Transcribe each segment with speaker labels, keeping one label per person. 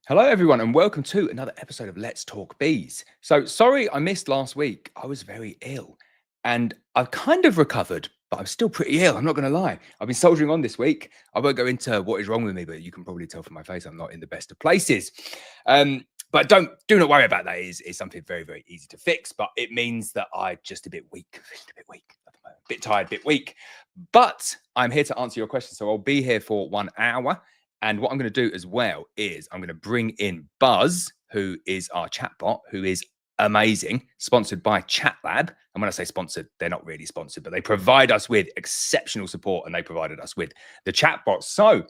Speaker 1: Hello, everyone, and welcome to another episode of Let's Talk Bees. So, sorry I missed last week. I was very ill and I've kind of recovered, but I'm still pretty ill. I'm not going to lie. I've been soldiering on this week. I won't go into what is wrong with me, but you can probably tell from my face I'm not in the best of places. But do not worry about that. It's something very, very easy to fix, but it means that I'm just a bit weak, at the moment, a bit tired, a bit weak. But I'm here to answer your questions. So, I'll be here for 1 hour. And what I'm going to do as well is I'm going to bring in Buzz, who is our chatbot, who is amazing, sponsored by ChatLab. And when I say sponsored, they're not really sponsored, but they provide us with exceptional support and they provided us with the chatbot. So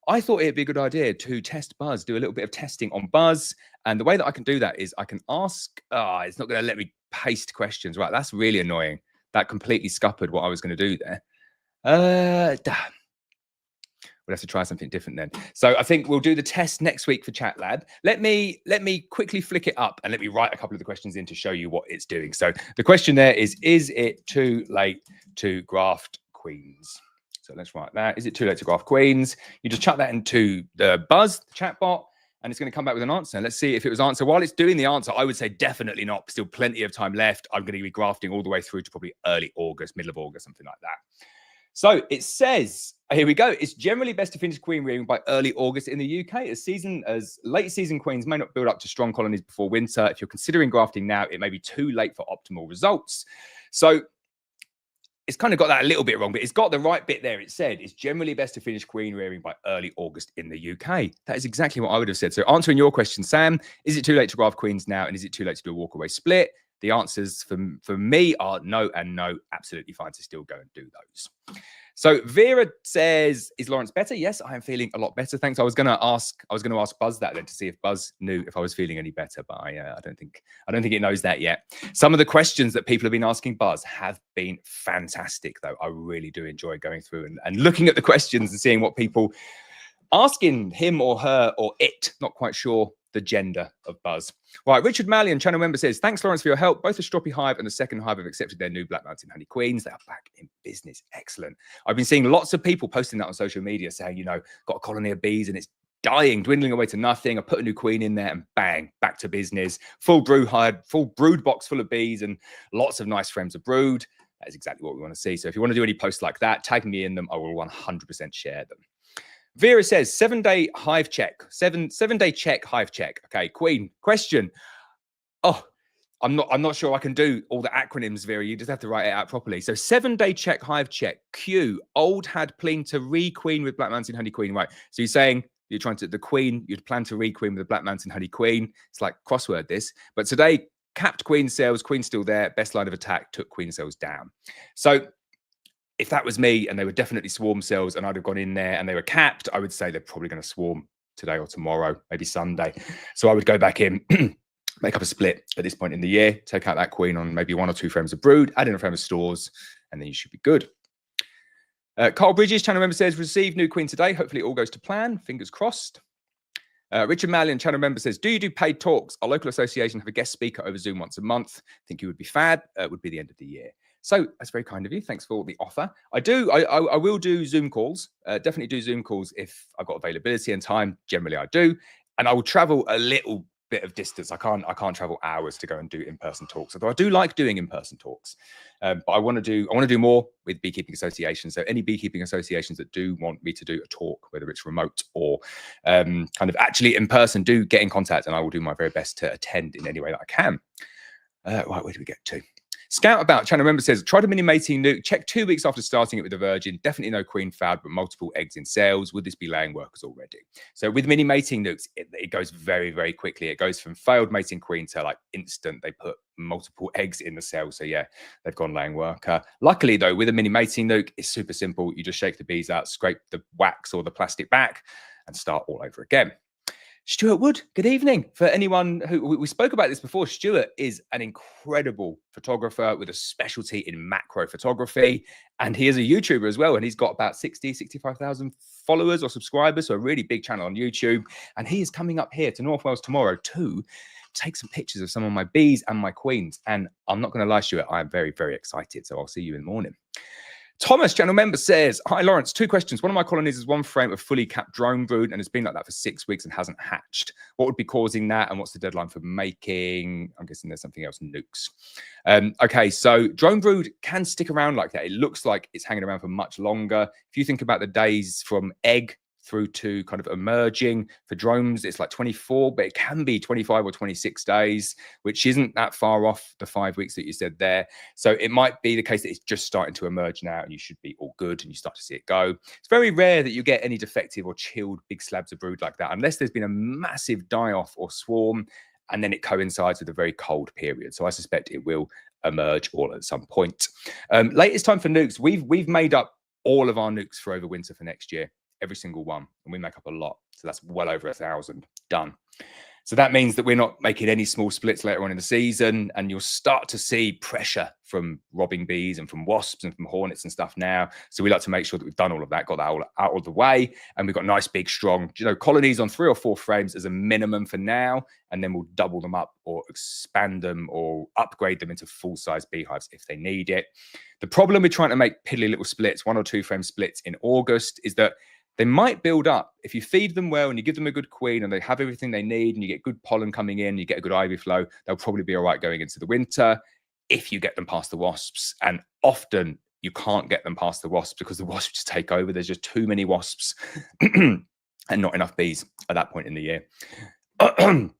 Speaker 1: I thought it'd be a good idea to test Buzz, do a little bit of testing on Buzz. And the way that I can do that is I can ask, it's not going to let me paste questions. Right, that's really annoying. That completely scuppered what I was going to do there. We'll have to try something different then. So I think we'll do the test next week for ChatLab. Let me quickly flick it up and let me write a couple of the questions in to show you what it's doing. So the question there is it too late to graft queens? So let's write that. Is it too late to graft queens? You just chuck that into the Buzz, the chatbot, and it's going to come back with an answer. Let's see if it was answer. While it's doing the answer, I would say definitely not. Still plenty of time left. I'm going to be grafting all the way through to probably early August, middle of August, something like that. So it says, here we go. It's generally best to finish queen rearing by early August in the UK. As late season queens may not build up to strong colonies before winter. If you're considering grafting now, it may be too late for optimal results. So it's kind of got that a little bit wrong, but it's got the right bit there. It said it's generally best to finish queen rearing by early August in the UK. That is exactly what I would have said. So answering your question, Sam, is it too late to graft queens now? And is it too late to do a walkaway split? The answers for me are no and no, absolutely fine to still go and do those. So Vera says, is Laurence better? Yes, I am feeling a lot better. Thanks. I was going to ask Buzz that then to see if Buzz knew if I was feeling any better, but I don't think it knows that yet. Some of the questions that people have been asking Buzz have been fantastic, though. I really do enjoy going through and looking at the questions and seeing what people asking him or her or it, not quite sure the gender of Buzz. Right, Richard Mallion, channel member, says, thanks, Laurence, for your help. Both the Stroppy Hive and the Second Hive have accepted their new Black Mountain Honey Queens. They are back in business. Excellent. I've been seeing lots of people posting that on social media saying, got a colony of bees and it's dying, dwindling away to nothing. I put a new queen in there and bang, back to business. Full brood box full of bees and lots of nice frames of brood. That is exactly what we want to see. So if you want to do any posts like that, tag me in them. I will 100% share them. Vera says 7-day hive check. 7-day check hive check. Okay, Queen. Question. Oh, I'm not sure I can do all the acronyms, Vera. You just have to write it out properly. So 7-day check hive check. Q. Old had planned to re-queen with Black Mountain Honey Queen. Right. So you're saying you're trying to you'd plan to re-queen with the Black Mountain Honey Queen. It's like crossword this. But today, capped queen cells, queen still there. Best line of attack, took queen cells down. So if that was me and they were definitely swarm cells and I'd have gone in there and they were capped, I would say they're probably going to swarm today or tomorrow, maybe Sunday. So I would go back in, make up a split at this point in the year, take out that queen on maybe 1 or 2 frames of brood, add in a frame of stores, and then you should be good. Carl Bridges, channel member, says, received new queen today. Hopefully it all goes to plan. Fingers crossed. Richard Mallion, channel member, says, do you do paid talks? Our local association have a guest speaker over Zoom once a month. Think you would be fab. It would be the end of the year. So that's very kind of you. Thanks for the offer. I will do Zoom calls. Definitely do Zoom calls if I've got availability and time. Generally, I do. And I will travel a little bit of distance. I can't travel hours to go and do in-person talks. Although I do like doing in-person talks. But I want to do more with beekeeping associations. So any beekeeping associations that do want me to do a talk, whether it's remote or kind of actually in person, do get in contact, and I will do my very best to attend in any way that I can. Right, where do we get to? Scout About, channel member, says, tried a mini mating nuke, checked 2 weeks after starting it with a virgin, definitely no queen found, but multiple eggs in cells. Would this be laying workers already? So with mini mating nukes, it goes very, very quickly. It goes from failed mating queen to like instant. They put multiple eggs in the cell. So yeah, they've gone laying worker. Luckily though, with a mini mating nuke, it's super simple. You just shake the bees out, scrape the wax or the plastic back and start all over again. Stuart Wood, good evening. For anyone who, we spoke about this before, Stuart is an incredible photographer with a specialty in macro photography. And he is a YouTuber as well. And he's got about 65,000 followers or subscribers. So a really big channel on YouTube. And he is coming up here to North Wales tomorrow to take some pictures of some of my bees and my queens. And I'm not going to lie, Stuart, I am very, very excited. So I'll see you in the morning. Thomas, channel member, says, hi, Laurence, 2 questions. One of my colonies is 1 frame of fully capped drone brood and it's been like that for 6 weeks and hasn't hatched. What would be causing that? And what's the deadline for making? I'm guessing there's something else, nukes. Okay, so drone brood can stick around like that. It looks like it's hanging around for much longer. If you think about the days from egg through to kind of emerging, for drones, it's like 24, but it can be 25 or 26 days, which isn't that far off the 5 weeks that you said there. So it might be the case that it's just starting to emerge now and you should be all good and you start to see it go. It's very rare that you get any defective or chilled big slabs of brood like that, unless there's been a massive die-off or swarm, and then it coincides with a very cold period. So I suspect it will emerge all at some point. Latest time for nukes, we've made up all of our nukes for over winter for next year. Every single one, and we make up a lot, so that's well over 1,000 done. So that means that we're not making any small splits later on in the season, and you'll start to see pressure from robbing bees and from wasps and from hornets and stuff now. So we like to make sure that we've done all of that, got that all out of the way, and we've got nice big strong colonies on 3 or 4 frames as a minimum for now, and then we'll double them up or expand them or upgrade them into full-size beehives if they need it. The problem with trying to make piddly little splits, 1 or 2 frame splits in August, is that they might build up. If you feed them well and you give them a good queen and they have everything they need and you get good pollen coming in, you get a good ivy flow, they'll probably be all right going into the winter if you get them past the wasps. And often you can't get them past the wasps because the wasps just take over. There's just too many wasps and not enough bees at that point in the year. Pardon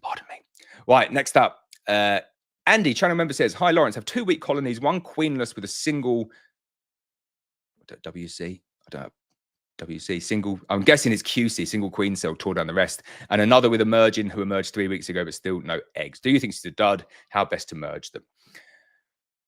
Speaker 1: me. Right, next up. Andy, channel member, says, hi, Laurence, have 2-week colonies, 1 queenless with a single WC. I don't know. WC, single, I'm guessing it's QC, single queen cell, tore down the rest, and another with emerging who emerged 3 weeks ago but still no eggs. Do you think it's a dud? How best to merge them?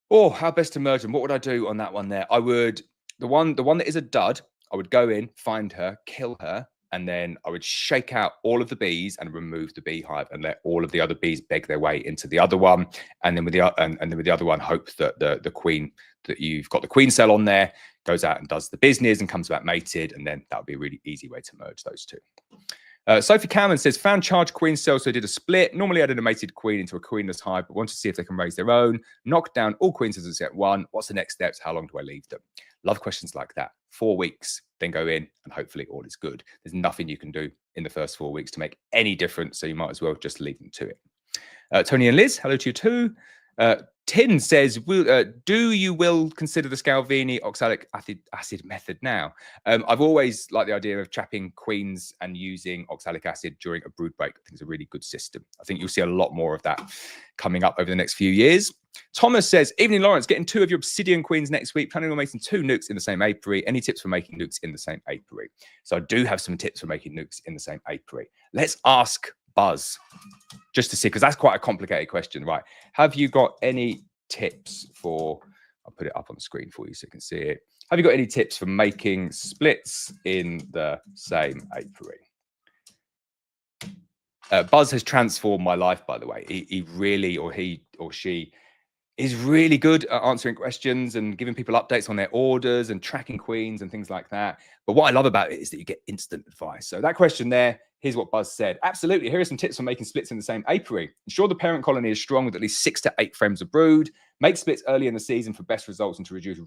Speaker 1: Oh, how best to merge them? What would I do on that one there? I would, the one that is a dud, I would go in, find her, kill her, and then I would shake out all of the bees and remove the beehive and let all of the other bees beg their way into the other one. And then with the other one, hope that the queen, that you've got the queen cell on there, goes out and does the business and comes back mated, and then that would be a really easy way to merge those 2. Sophie Cameron says, found charged queen cells, so I did a split. Normally added a mated queen into a queenless hive, but want to see if they can raise their own. Knock down all queen cells except 1. What's the next steps? How long do I leave them? Love questions like that. 4 weeks, then go in, and hopefully all is good. There's nothing you can do in the first 4 weeks to make any difference, so you might as well just leave them to it. Tony and Liz, hello to you too. Tin says, do you will consider the Scalvini oxalic acid method now? I've always liked the idea of trapping queens and using oxalic acid during a brood break. I think it's a really good system. I think you'll see a lot more of that coming up over the next few years. Thomas says, evening, Laurence, getting 2 of your obsidian queens next week, planning on making 2 nukes in the same apiary. Any tips for making nukes in the same apiary? So I do have some tips for making nukes in the same apiary. Let's ask Buzz just to see, because that's quite a complicated question, right? Have you got any tips for, I'll put it up on the screen for you so you can see it. Have you got any tips for making splits in the same apiary? Buzz has transformed my life, by the way. He really, or he or she, is really good at answering questions and giving people updates on their orders and tracking queens and things like that. But what I love about it is that you get instant advice. So that question there, here's what Buzz said. Absolutely. Here are some tips for making splits in the same apiary. Ensure the parent colony is strong with at least 6 to 8 frames of brood. Make splits early in the season for best results and to reduce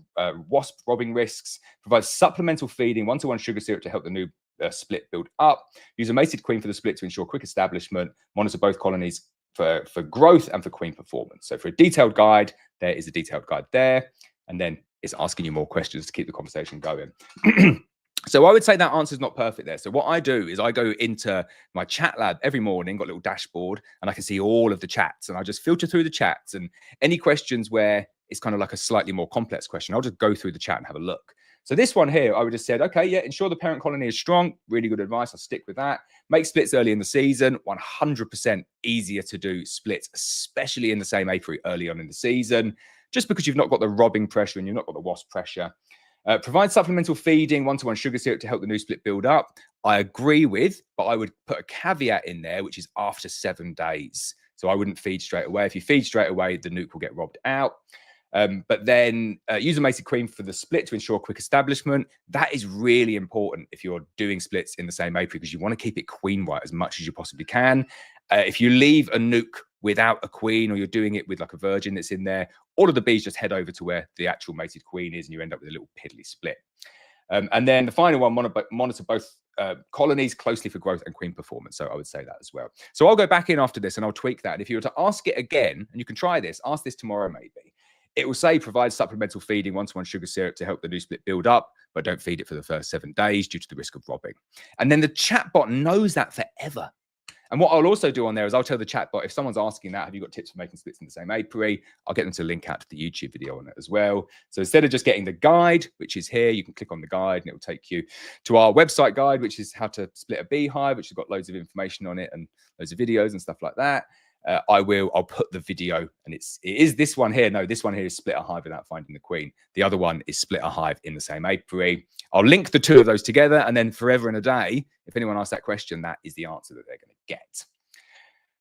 Speaker 1: wasp robbing risks. Provide supplemental feeding, 1-to-1 sugar syrup to help the new split build up. Use a mated queen for the split to ensure quick establishment. Monitor both colonies for growth and for queen performance. So for a detailed guide, there is a detailed guide there. And then it's asking you more questions to keep the conversation going. So I would say that answer is not perfect there. So what I do is I go into my chat lab every morning, got a little dashboard, and I can see all of the chats. And I just filter through the chats, and any questions where it's kind of like a slightly more complex question, I'll just go through the chat and have a look. So this one here, I would have said, okay, yeah, ensure the parent colony is strong. Really good advice. I'll stick with that. Make splits early in the season. 100% easier to do splits, especially in the same apiary early on in the season, just because you've not got the robbing pressure and you've not got the wasp pressure. Provide supplemental feeding, 1-to-1 sugar syrup to help the new split build up. I agree with, but I would put a caveat in there, which is after 7 days. So I wouldn't feed straight away. If you feed straight away, the nuke will get robbed out. But then use a mated queen for the split to ensure quick establishment. That is really important if you're doing splits in the same apiary, because you want to keep it queen white as much as you possibly can. If you leave a nuke without a queen, or you're doing it with like a virgin that's in there, all of the bees just head over to where the actual mated queen is, and you end up with a little piddly split. And then the final one, monitor both colonies closely for growth and queen performance. So I would say that as well. So I'll go back in after this and I'll tweak that. And if you were to ask it again, and you can try this, ask this tomorrow maybe, it will say provide supplemental feeding 1:1 sugar syrup to help the new split build up, but don't feed it for the first 7 days due to the risk of robbing. And then the chatbot knows that forever. And what I'll also do on there is I'll tell the chatbot, if someone's asking that, have you got tips for making splits in the same apiary? I'll get them to link out to the YouTube video on it as well. So instead of just getting the guide, which is here, you can click on the guide and it will take you to our website guide, which is how to split a beehive, which has got loads of information on it and loads of videos and stuff like that. I'll put the video, and it is this one here. No, this one here is split a hive without finding the queen. The other one is split a hive in the same apiary. I'll link the two of those together, and then forever and a day, if anyone asks that question, that is the answer that they're going to get.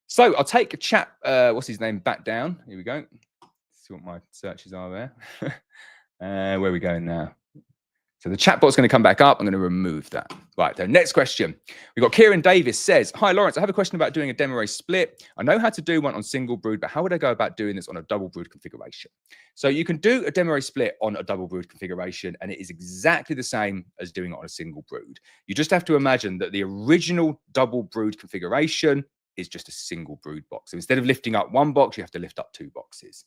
Speaker 1: So I'll take a chat, what's his name, back down. Here we go. See what my searches are there. Where are we going now? So the chatbot's going to come back up. I'm going to remove that. Right, the next question. We've got Kieran Davis says, hi, Laurence, I have a question about doing a demo race split. I know how to do one on single brood, but how would I go about doing this on a double brood configuration? So you can do a demo race split on a double brood configuration, and it is exactly the same as doing it on a single brood. You just have to imagine that the original double brood configuration is just a single brood box. So instead of lifting up one box, you have to lift up 2 boxes.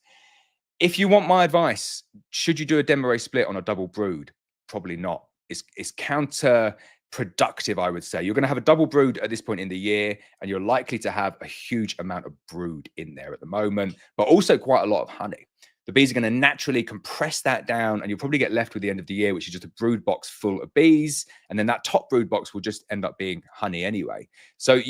Speaker 1: If you want my advice, should you do a demo race split on a double brood? Probably not. It's counterproductive, I would say. You're going to have a double brood at this point in the year, and you're likely to have a huge amount of brood in there at the moment, but also quite a lot of honey. The bees are going to naturally compress that down, and you'll probably get left with the end of the year, which is just a brood box full of bees. And then that top brood box will just end up being honey anyway. So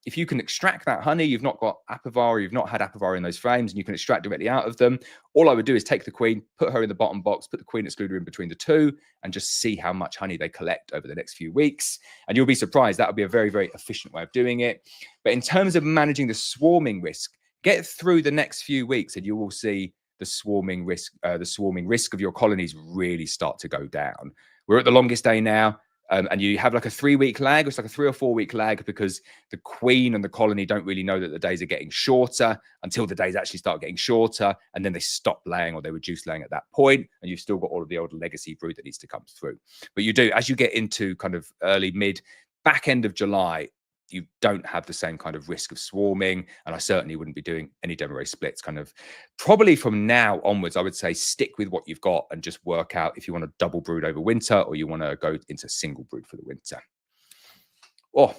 Speaker 1: if you can extract that honey, you've not got apivar, you've not had apivar in those frames, and you can extract directly out of them. All I would do is take the queen, put her in the bottom box, put the queen excluder in between the two, and just see how much honey they collect over the next few weeks. And you'll be surprised. That would be a very, very efficient way of doing it. But in terms of managing the swarming risk, get through the next few weeks and you will see the swarming risk of your colonies really start to go down. We're at the longest day now. And you have like a 3-week lag. It's like a 3 or 4 week lag because the queen and the colony don't really know that the days are getting shorter until the days actually start getting shorter. And then they stop laying or they reduce laying at that point. And you've still got all of the old legacy brood that needs to come through. But you do, as you get into kind of early, mid, back end of July, you don't have the same kind of risk of swarming. And I certainly wouldn't be doing any demo race splits kind of probably from now onwards. I would say stick with what you've got and just work out if you want to double brood over winter or you want to go into single brood for the winter. Oh,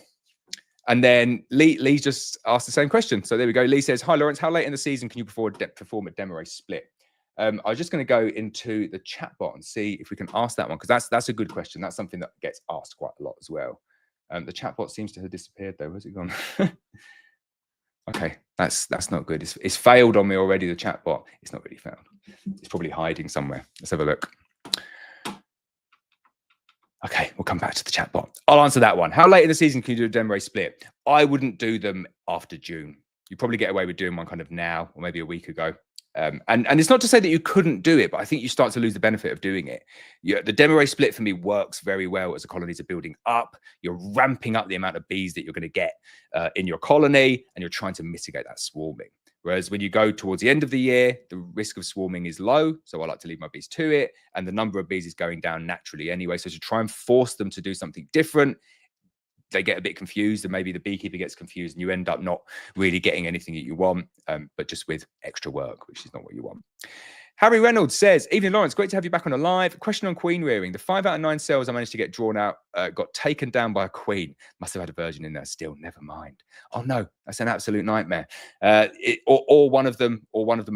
Speaker 1: and then Lee just asked the same question. So there we go. Lee says, hi, Laurence, how late in the season can you perform a demo race split? I was just going to go into the chat bot and see if we can ask that one, because that's a good question. That's something that gets asked quite a lot as well. The chatbot seems to have disappeared though. Where's it gone? Okay, that's not good. It's failed on me already, the chatbot. It's not really failed. It's probably hiding somewhere. Let's have a look. Okay, we'll come back to the chatbot. I'll answer that one. How late in the season can you do a demo race split? I wouldn't do them after June. You probably get away with doing one kind of now or maybe a week ago. And it's not to say that you couldn't do it, but I think you start to lose the benefit of doing it. The demo race split for me works very well as the colonies are building up. You're ramping up the amount of bees that you're going to get in your colony, and you're trying to mitigate that swarming. Whereas when you go towards the end of the year, the risk of swarming is low. So I like to leave my bees to it. And the number of bees is going down naturally anyway. So to try and force them to do something different, they get a bit confused, and maybe the beekeeper gets confused and you end up not really getting anything that you want, but just with extra work, which is not what you want. Harry Reynolds says, evening, Laurence, great to have you back on a live. Question on queen rearing. The 5 out of 9 cells I managed to get drawn out got taken down by a queen. Must have had a virgin in there still. Never mind. Oh no, that's an absolute nightmare. Or one of them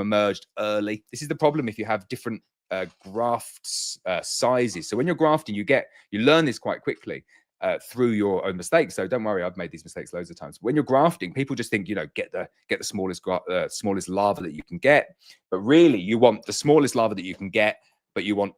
Speaker 1: emerged early. This is the problem if you have different grafts sizes. So when you're grafting, you learn this quite quickly. Through your own mistakes. So don't worry, I've made these mistakes loads of times. When you're grafting, people just think, get the smallest larva that you can get. But really, you want the smallest larva that you can get, but you want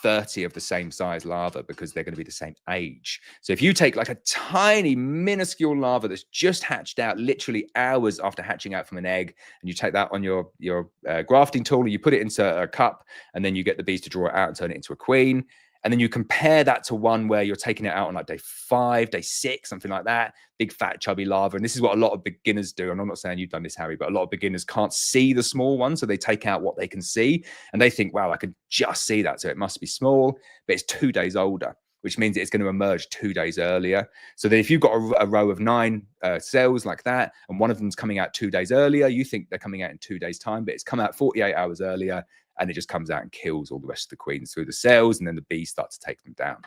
Speaker 1: 30 of the same size larva because they're going to be the same age. So if you take like a tiny, minuscule larva that's just hatched out literally hours after hatching out from an egg, and you take that on your grafting tool, and you put it into a cup, and then you get the bees to draw it out and turn it into a queen. And then you compare that to one where you're taking it out on like day 5, day 6, something like that, big, fat, chubby larva. And this is what a lot of beginners do. And I'm not saying you've done this, Harry, but a lot of beginners can't see the small one. So they take out what they can see and they think, wow, I can just see that. So it must be small, but it's 2 days older, which means it's going to emerge 2 days earlier. So that if you've got a row of 9 cells like that, and one of them's coming out 2 days earlier, you think they're coming out in 2 days' time, but it's come out 48 hours earlier, and it just comes out and kills all the rest of the queens through the cells, and then the bees start to take them down.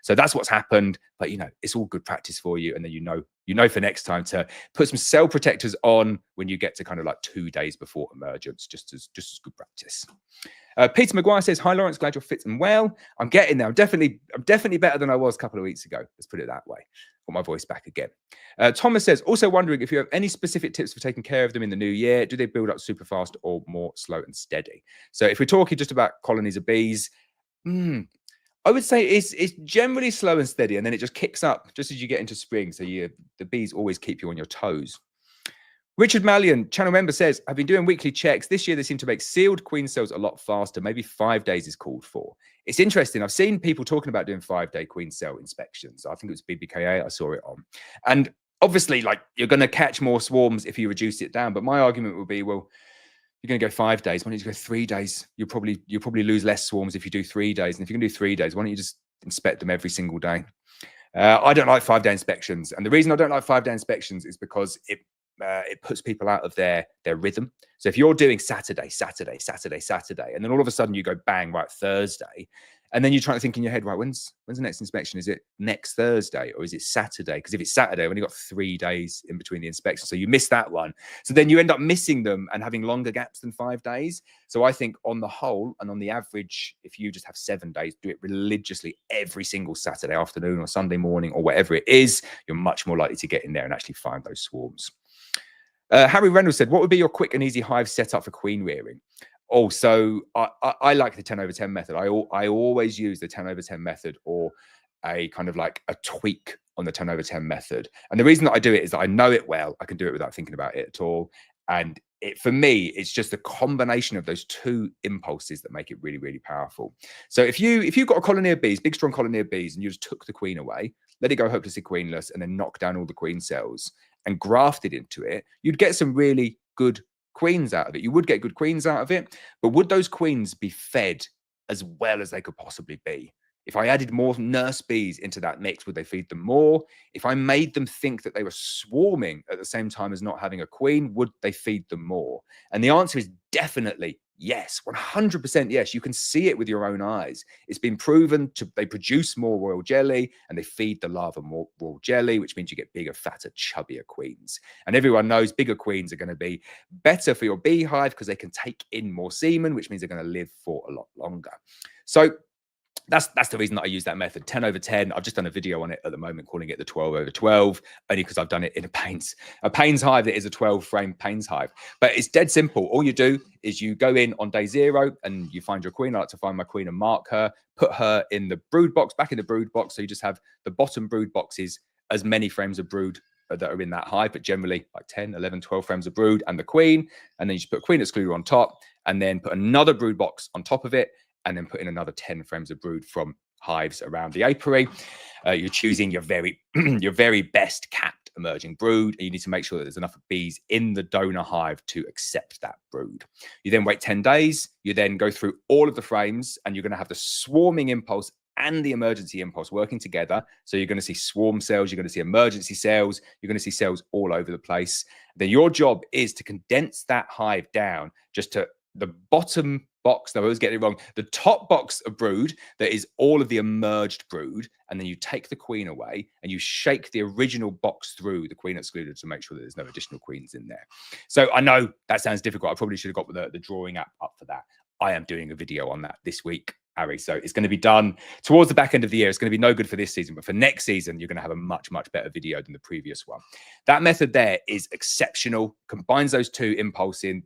Speaker 1: So that's what's happened. But it's all good practice for you, and then you know for next time to put some cell protectors on when you get to kind of like 2 days before emergence, just as good practice. Peter McGuire says, "Hi Laurence, glad you're fit and well. I'm getting there. I'm definitely better than I was a couple of weeks ago. Let's put it that way. Got my voice back again." Thomas says, "Also wondering if you have any specific tips for taking care of them in the new year. Do they build up super fast or more slow and steady?" So if we're talking just about colonies of bees, I would say it's generally slow and steady, and then it just kicks up just as you get into spring. So the bees always keep you on your toes. Richard Mallion, channel member, says, "I've been doing weekly checks. This year, they seem to make sealed queen cells a lot faster. Maybe 5 days is called for." It's interesting. I've seen people talking about doing 5-day queen cell inspections. I think it was BBKA I saw it on. And obviously, like, you're going to catch more swarms if you reduce it down. But my argument would be, well, you're going to go 5 days. Why don't you go 3 days? You'll probably lose less swarms if you do 3 days. And if you can do 3 days, why don't you just inspect them every single day? I don't like 5-day inspections. And the reason I don't like 5-day inspections is because it puts people out of their rhythm. So if you're doing Saturday, and then all of a sudden you go bang, right, Thursday, and then you're trying to think in your head, right, when's the next inspection? Is it next Thursday or is it Saturday? Because if it's Saturday, I've only got 3 days in between the inspections. So you miss that one. So then you end up missing them and having longer gaps than 5 days. So I think on the whole and on the average, if you just have 7 days, do it religiously every single Saturday afternoon or Sunday morning or whatever it is, you're much more likely to get in there and actually find those swarms. Harry Reynolds said, "What would be your quick and easy hive setup for queen rearing?" Oh, so I like the 10/10 method. I always use the 10/10 method or a kind of like a tweak on the 10/10 method. And the reason that I do it is that I know it well. I can do it without thinking about it at all. And for me, it's just a combination of those 2 impulses that make it really, really powerful. So if you've got a colony of bees, big strong colony of bees, and you just took the queen away, let it go hopelessly queenless, and then knock down all the queen cells and grafted into it, you'd get some really good queens out of it. You would get good queens out of it, but would those queens be fed as well as they could possibly be? If I added more nurse bees into that mix, would they feed them more? If I made them think that they were swarming at the same time as not having a queen, would they feed them more? And the answer is definitely yes, 100% yes. You can see it with your own eyes. It's been proven they produce more royal jelly and they feed the larva more royal jelly, which means you get bigger, fatter, chubbier queens. And everyone knows bigger queens are going to be better for your beehive because they can take in more semen, which means they're going to live for a lot longer. So that's the reason that I use that method, 10/10. I've just done a video on it at the moment, calling it the 12/12, only because I've done it in a pains hive that is a 12-frame pains hive. But it's dead simple. All you do is you go in on day 0 and you find your queen. I like to find my queen and mark her, put her in the brood box, back in the brood box. So you just have the bottom brood boxes, as many frames of brood that are in that hive, but generally like 10, 11, 12 frames of brood and the queen. And then you just put queen excluder on top and then put another brood box on top of it, and then put in another 10 frames of brood from hives around the apiary. You're choosing your very best capped emerging brood, and you need to make sure that there's enough bees in the donor hive to accept that brood. You then wait 10 days. You then go through all of the frames, and you're going to have the swarming impulse and the emergency impulse working together. So you're going to see swarm cells, you're going to see emergency cells, you're going to see cells all over the place. Then your job is to condense that hive down just to the bottom box. No, I always get it wrong. The top box of brood that is all of the emerged brood, and then you take the queen away and you shake the original box through the queen excluded to make sure that there's no additional queens in there. So I know that sounds difficult. I probably should have got the drawing app up for that. I am doing a video on that this week, Harry. So it's going to be done towards the back end of the year. It's going to be no good for this season, but for next season, you're going to have a much, much better video than the previous one. That method there is exceptional, combines those 2 impulses,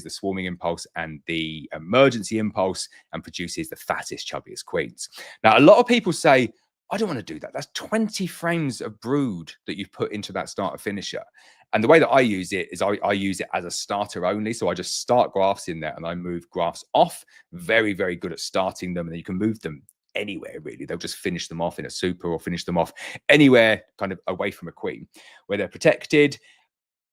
Speaker 1: the swarming impulse and the emergency impulse, and produces the fattest, chubbiest queens. Now, a lot of people say, I don't want to do that. That's 20 frames of brood that you've put into that starter finisher. And the way that I use it is I use it as a starter only. So I just start grafts in there and I move grafts off. Very, very good at starting them. And then you can move them anywhere really. They'll just finish them off in a super or finish them off anywhere kind of away from a queen where they're protected.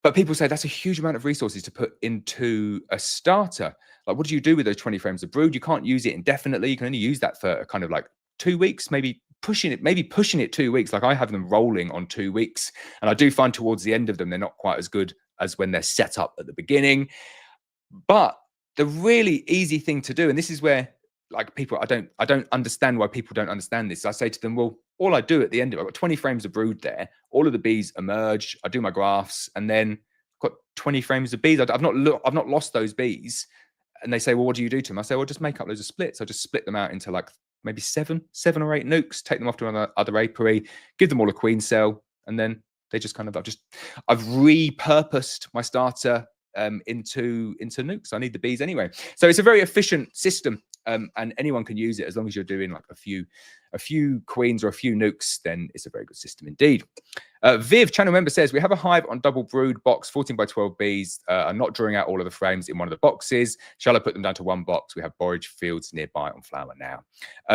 Speaker 1: But people say that's a huge amount of resources to put into a starter. Like, what do you do with those 20 frames of brood? You can't use it indefinitely. You can only use that for kind of like 2 weeks, maybe pushing it 2 weeks. Like I have them rolling on 2 weeks. And I do find towards the end of them, they're not quite as good as when they're set up at the beginning. But the really easy thing to do, and this is where like people, I don't understand why people don't understand this. I say to them, well, all I do at the end of it, I've got 20 frames of brood there. All of the bees emerge. I do my graphs, and then I've got 20 frames of bees. I've not lost those bees. And they say, well, what do you do to them? I say, well, just make up loads of splits. I just split them out into like maybe seven or eight nukes, take them off to another apiary, give them all a queen cell, and then they just kind of, I've repurposed my starter into nukes. I need the bees anyway. So it's a very efficient system. And anyone can use it as long as you're doing like a few queens or a few nukes, then it's a very good system indeed. Viv, channel member, says, we have a hive on double brood box, 14 by 12 bees. I'm not drawing out all of the frames in one of the boxes. Shall I put them down to one box? We have borage fields nearby on flower now.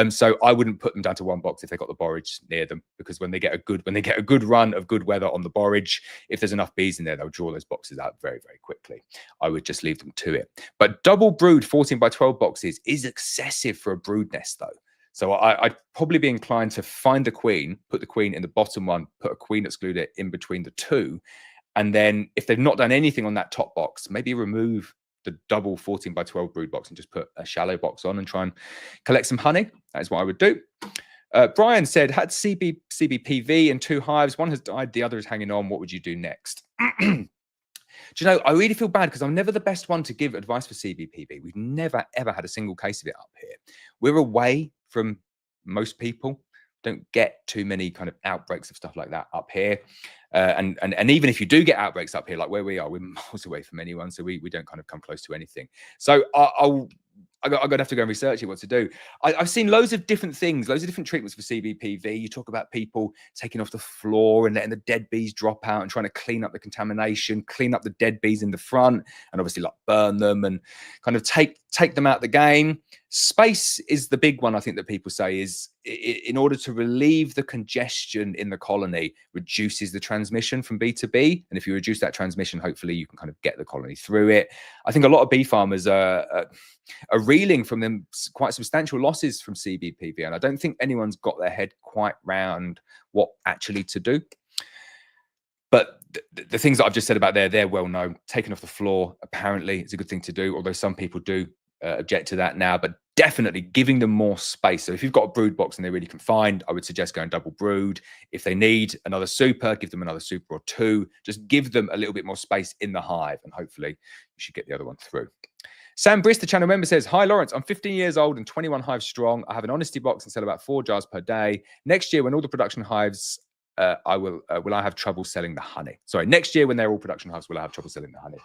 Speaker 1: So I wouldn't put them down to one box if they got the borage near them, because when they get a good run of good weather on the borage, if there's enough bees in there, they'll draw those boxes out very, very quickly. I would just leave them to it. But double brood 14 by 12 boxes is excessive for a brood nest though. So I'd probably be inclined to find the queen, put the queen in the bottom one, put a queen excluder in between the two. And then if they've not done anything on that top box, maybe remove the double 14 by 12 brood box and just put a shallow box on and try and collect some honey. That is what I would do. Brian said, had CBPV in 2 hives. One has died, the other is hanging on. What would you do next? Do you know, I really feel bad because I'm never the best one to give advice for CBPV. We've never, ever had a single case of it up here. We're away from most people. Don't get too many kind of outbreaks of stuff like that up here. And even if you do get outbreaks up here, like where we are, we're miles away from anyone. So we don't kind of come close to anything. So I'm going to have to go and research it, what to do. I've seen loads of different things, loads of different treatments for CBPV. You talk about people taking off the floor and letting the dead bees drop out and trying to clean up the contamination, clean up the dead bees in the front, and obviously like burn them and kind of take them out the game. Space is the big one, I think, that people say is in order to relieve the congestion in the colony, reduces the transmission from bee to bee. And if you reduce that transmission, hopefully you can kind of get the colony through it. I think a lot of bee farmers are reeling from them quite substantial losses from CBPV. And I don't think anyone's got their head quite round what actually to do. But the things that I've just said about there, they're well known. Taking off the floor, apparently, is a good thing to do, although some people do object to that now. But definitely giving them more space. So if you've got a brood box and they're really confined, I would suggest going double brood. If they need another super, give them another super or 2. Just give them a little bit more space in the hive, and hopefully you should get the other one through. Sam Briss, the channel member, says, hi, Laurence. I'm 15 years old and 21 hives strong. I have an honesty box and sell about 4 jars per day. Next year, when all the production hives, will I have trouble selling the honey? Sorry, next year, when they're all production hives, will I have trouble selling the honey?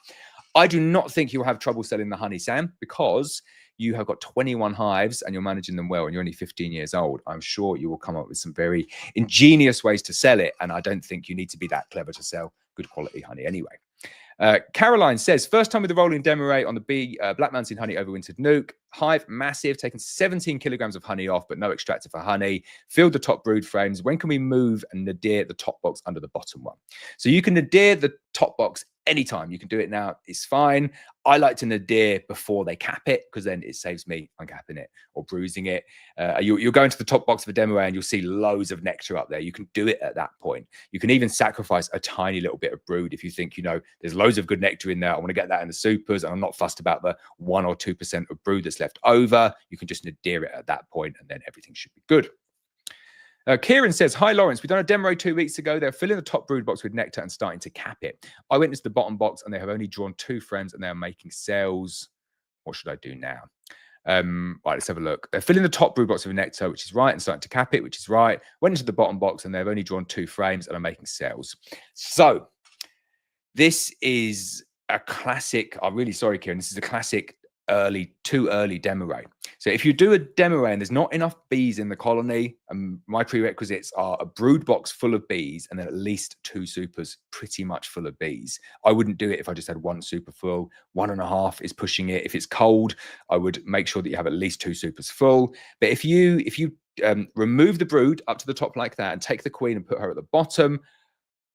Speaker 1: I do not think you'll have trouble selling the honey, Sam, because you have got 21 hives and you're managing them well and you're only 15 years old. I'm sure you will come up with some very ingenious ways to sell it. And I don't think you need to be that clever to sell good quality honey anyway. Caroline says, first time with the rolling demo rate on the bee Black Mountain Honey Overwintered Nuke. Hive massive, taken 17 kilograms of honey off, but no extractor for honey. Filled the top brood frames. When can we move and nadir the top box under the bottom one? So you can nadir the top box anytime. You can do it now. It's fine. I like to nadir before they cap it, because then it saves me uncapping it or bruising it. You'll go into the top box of a demo and you'll see loads of nectar up there. You can do it at that point. You can even sacrifice a tiny little bit of brood if you think, you know, there's loads of good nectar in there. I want to get that in the supers and I'm not fussed about the 1 or 2% of brood that's left over. You can just nadir it at that point and then everything should be good. Kieran says, hi, Laurence. We've done a demo 2 weeks ago. They're filling the top brood box with nectar and starting to cap it. I went into the bottom box and they have only drawn 2 frames and they are making cells. What should I do now? Right, let's have a look. They're filling the top brood box with nectar, which is right, and starting to cap it, which is right. Went into the bottom box and they've only drawn 2 frames and are making cells. So this is a classic. I'm really sorry, Kieran. This is a classic too early demo ray. So if you do a demo ray and there's not enough bees in the colony, my prerequisites are a brood box full of bees and then at least 2 supers pretty much full of bees. I wouldn't do it if I just had 1 super full. 1.5 is pushing it. If it's cold, I would make sure that you have at least 2 supers full. But if you remove the brood up to the top like that and take the queen and put her at the bottom,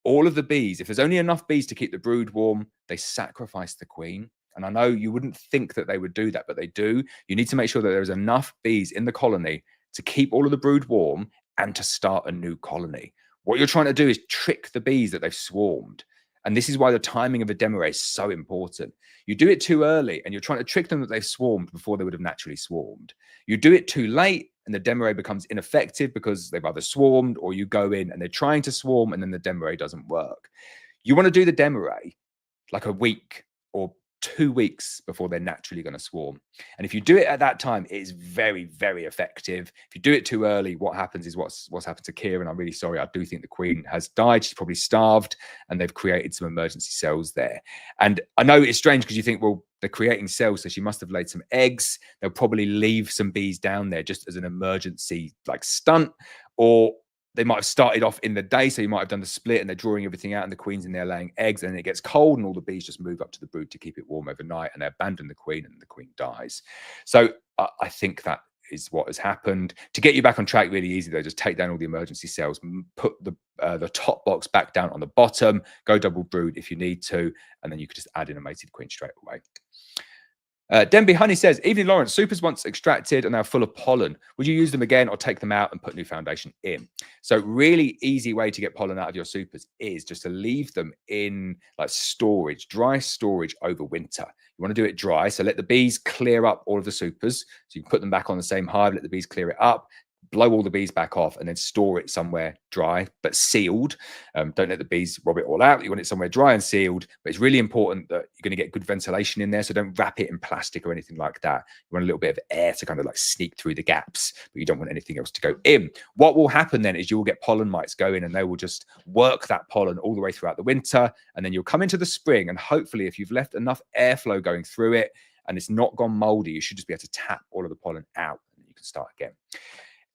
Speaker 1: all of the bees, if there's only enough bees to keep the brood warm, they sacrifice the queen. And I know you wouldn't think that they would do that, but they do. You need to make sure that there's enough bees in the colony to keep all of the brood warm and to start a new colony. What you're trying to do is trick the bees that they've swarmed. And this is why the timing of a demoray is so important. You do it too early and you're trying to trick them that they've swarmed before they would have naturally swarmed. You do it too late and the demoray becomes ineffective because they've either swarmed or you go in and they're trying to swarm and then the demoray doesn't work. You want to do the demoray like a week or 2 weeks before they're naturally going to swarm. And if you do it at that time, it is very, very effective. If you do it too early, what happens is what's happened to Kieran. I'm really sorry. I do think the queen has died. She's probably starved and they've created some emergency cells there. And I know it's strange because you think, well, they're creating cells, so she must have laid some eggs. They'll probably leave some bees down there just as an emergency like stunt, or they might have started off in the day, so you might have done the split and they're drawing everything out and the queen's in there laying eggs and it gets cold and all the bees just move up to the brood to keep it warm overnight and they abandon the queen and the queen dies. So I think that is what has happened. To get you back on track really easy though, just take down all the emergency cells, put the top box back down on the bottom, go double brood if you need to, and then you could just add in a mated queen straight away. Denby Honey says, evening Laurence, supers once extracted and they're full of pollen. Would you use them again or take them out and put new foundation in? So really easy way to get pollen out of your supers is just to leave them in like storage, dry storage over winter. You want to do it dry. So let the bees clear up all of the supers. So you can put them back on the same hive, let the bees clear it up, blow all the bees back off and then store it somewhere dry but sealed. Don't let the bees rob it all out. You want it somewhere dry and sealed, but it's really important that you're going to get good ventilation in there, so don't wrap it in plastic or anything like that. You want a little bit of air to kind of like sneak through the gaps, but you don't want anything else to go in. What will happen then is you will get pollen mites go in and they will just work that pollen all the way throughout the winter, and then you'll come into the spring and hopefully if you've left enough airflow going through it and it's not gone moldy, you should just be able to tap all of the pollen out and you can start again.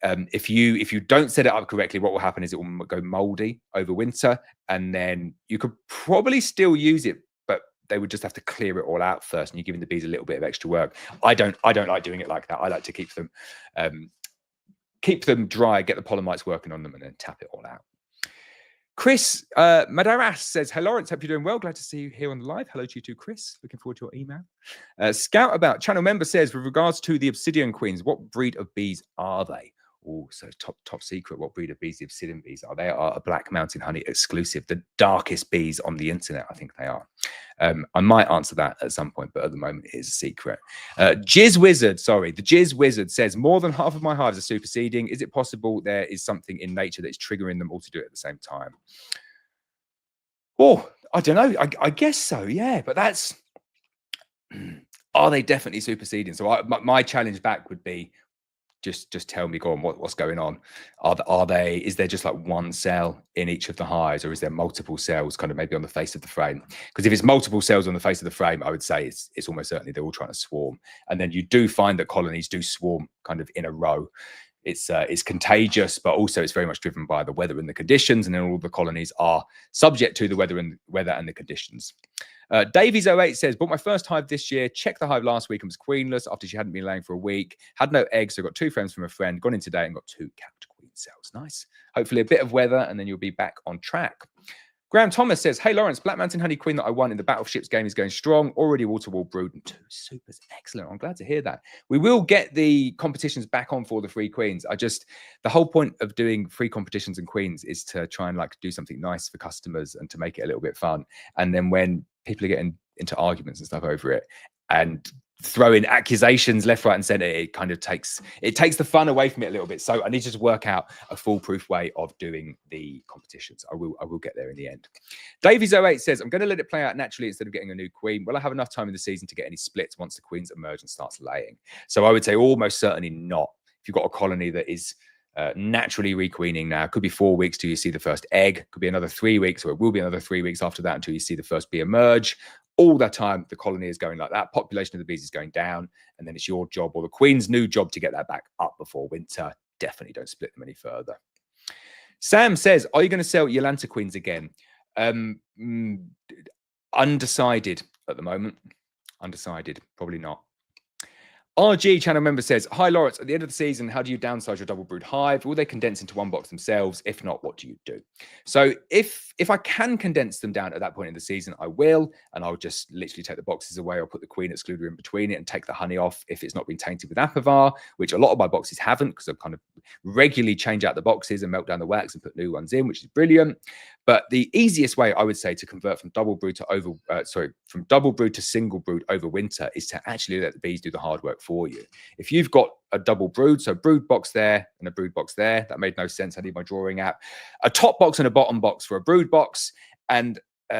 Speaker 1: If you don't set it up correctly, what will happen is it will go moldy over winter, and then you could probably still use it, but they would just have to clear it all out first, and you're giving the bees a little bit of extra work. I don't like doing it like that. I like to keep them dry, get the pollen mites working on them, and then tap it all out. Chris Madaras says, hey Laurence, hope you're doing well. Glad to see you here on the live. Hello to you too, Chris. Looking forward to your email. Scout About channel member says, with regards to the obsidian queens, what breed of bees are they? Also, top secret, what breed of bees the obsidian bees are? They are a Black Mountain Honey exclusive, the darkest bees on the internet, I think they are. I might answer that at some point, but at the moment it is a secret. The Jizz Wizard says, more than half of my hives are superseding. Is it possible there is something in nature that is triggering them all to do it at the same time? Oh, I don't know. I guess so, yeah, but that's... Are they definitely superseding? So my challenge back would be, just tell me, go on, what's going on? Is there just like one cell in each of the hives, or is there multiple cells kind of maybe on the face of the frame? Because if it's multiple cells on the face of the frame, I would say it's almost certainly they're all trying to swarm. And then you do find that colonies do swarm kind of in a row. It's contagious, but also it's very much driven by the weather and the conditions, and then all the colonies are subject to the weather and the conditions. Davies08 says, bought my first hive this year, checked the hive last week and was queenless after she hadn't been laying for a week, had no eggs, so got 2 frames from a friend, gone in today and got 2 capped queen cells. Nice. Hopefully a bit of weather and then you'll be back on track. Graham Thomas says, hey Laurence, Black Mountain Honey Queen that I won in the Battleships game is going strong, already wall-to-wall brood and 2 supers. Excellent. I'm glad to hear that. We will get the competitions back on for the free queens. The whole point of doing free competitions and queens is to try and like do something nice for customers and to make it a little bit fun. And then when people are getting into arguments and stuff over it and throwing accusations left, right and center, it kind of takes the fun away from it a little bit. So I need to just work out a foolproof way of doing the competitions. I will get there in the end. Davies08 says, I'm going to let it play out naturally instead of getting a new queen. Will I have enough time in the season to get any splits once the queens emerge and starts laying? So I would say almost certainly not. If you've got a colony that is naturally requeening now, it could be 4 weeks till you see the first egg, could be another 3 weeks, or it will be another 3 weeks after that until you see the first bee emerge. All that time, the colony is going like that. Population of the bees is going down, and then it's your job or the queen's new job to get that back up before winter. Definitely don't split them any further. Sam says, are you going to sell Yolanta queens again? Undecided at the moment. Undecided. Probably not. RG channel member says, hi Laurence, at the end of the season, how do you downsize your double brood hive? Will they condense into one box themselves? If not, what do you do? So if I can condense them down at that point in the season, I will, and I'll just literally take the boxes away. I'll put the queen excluder in between it and take the honey off if it's not been tainted with apivar, which a lot of my boxes haven't, because I kind of regularly change out the boxes and melt down the wax and put new ones in, which is brilliant. But the easiest way I would say to convert from double brood to single brood over winter is to actually let the bees do the hard work for you. If you've got a double brood, so brood box there and a brood box there, that made no sense. I need my drawing app. A top box and a bottom box for a brood box, and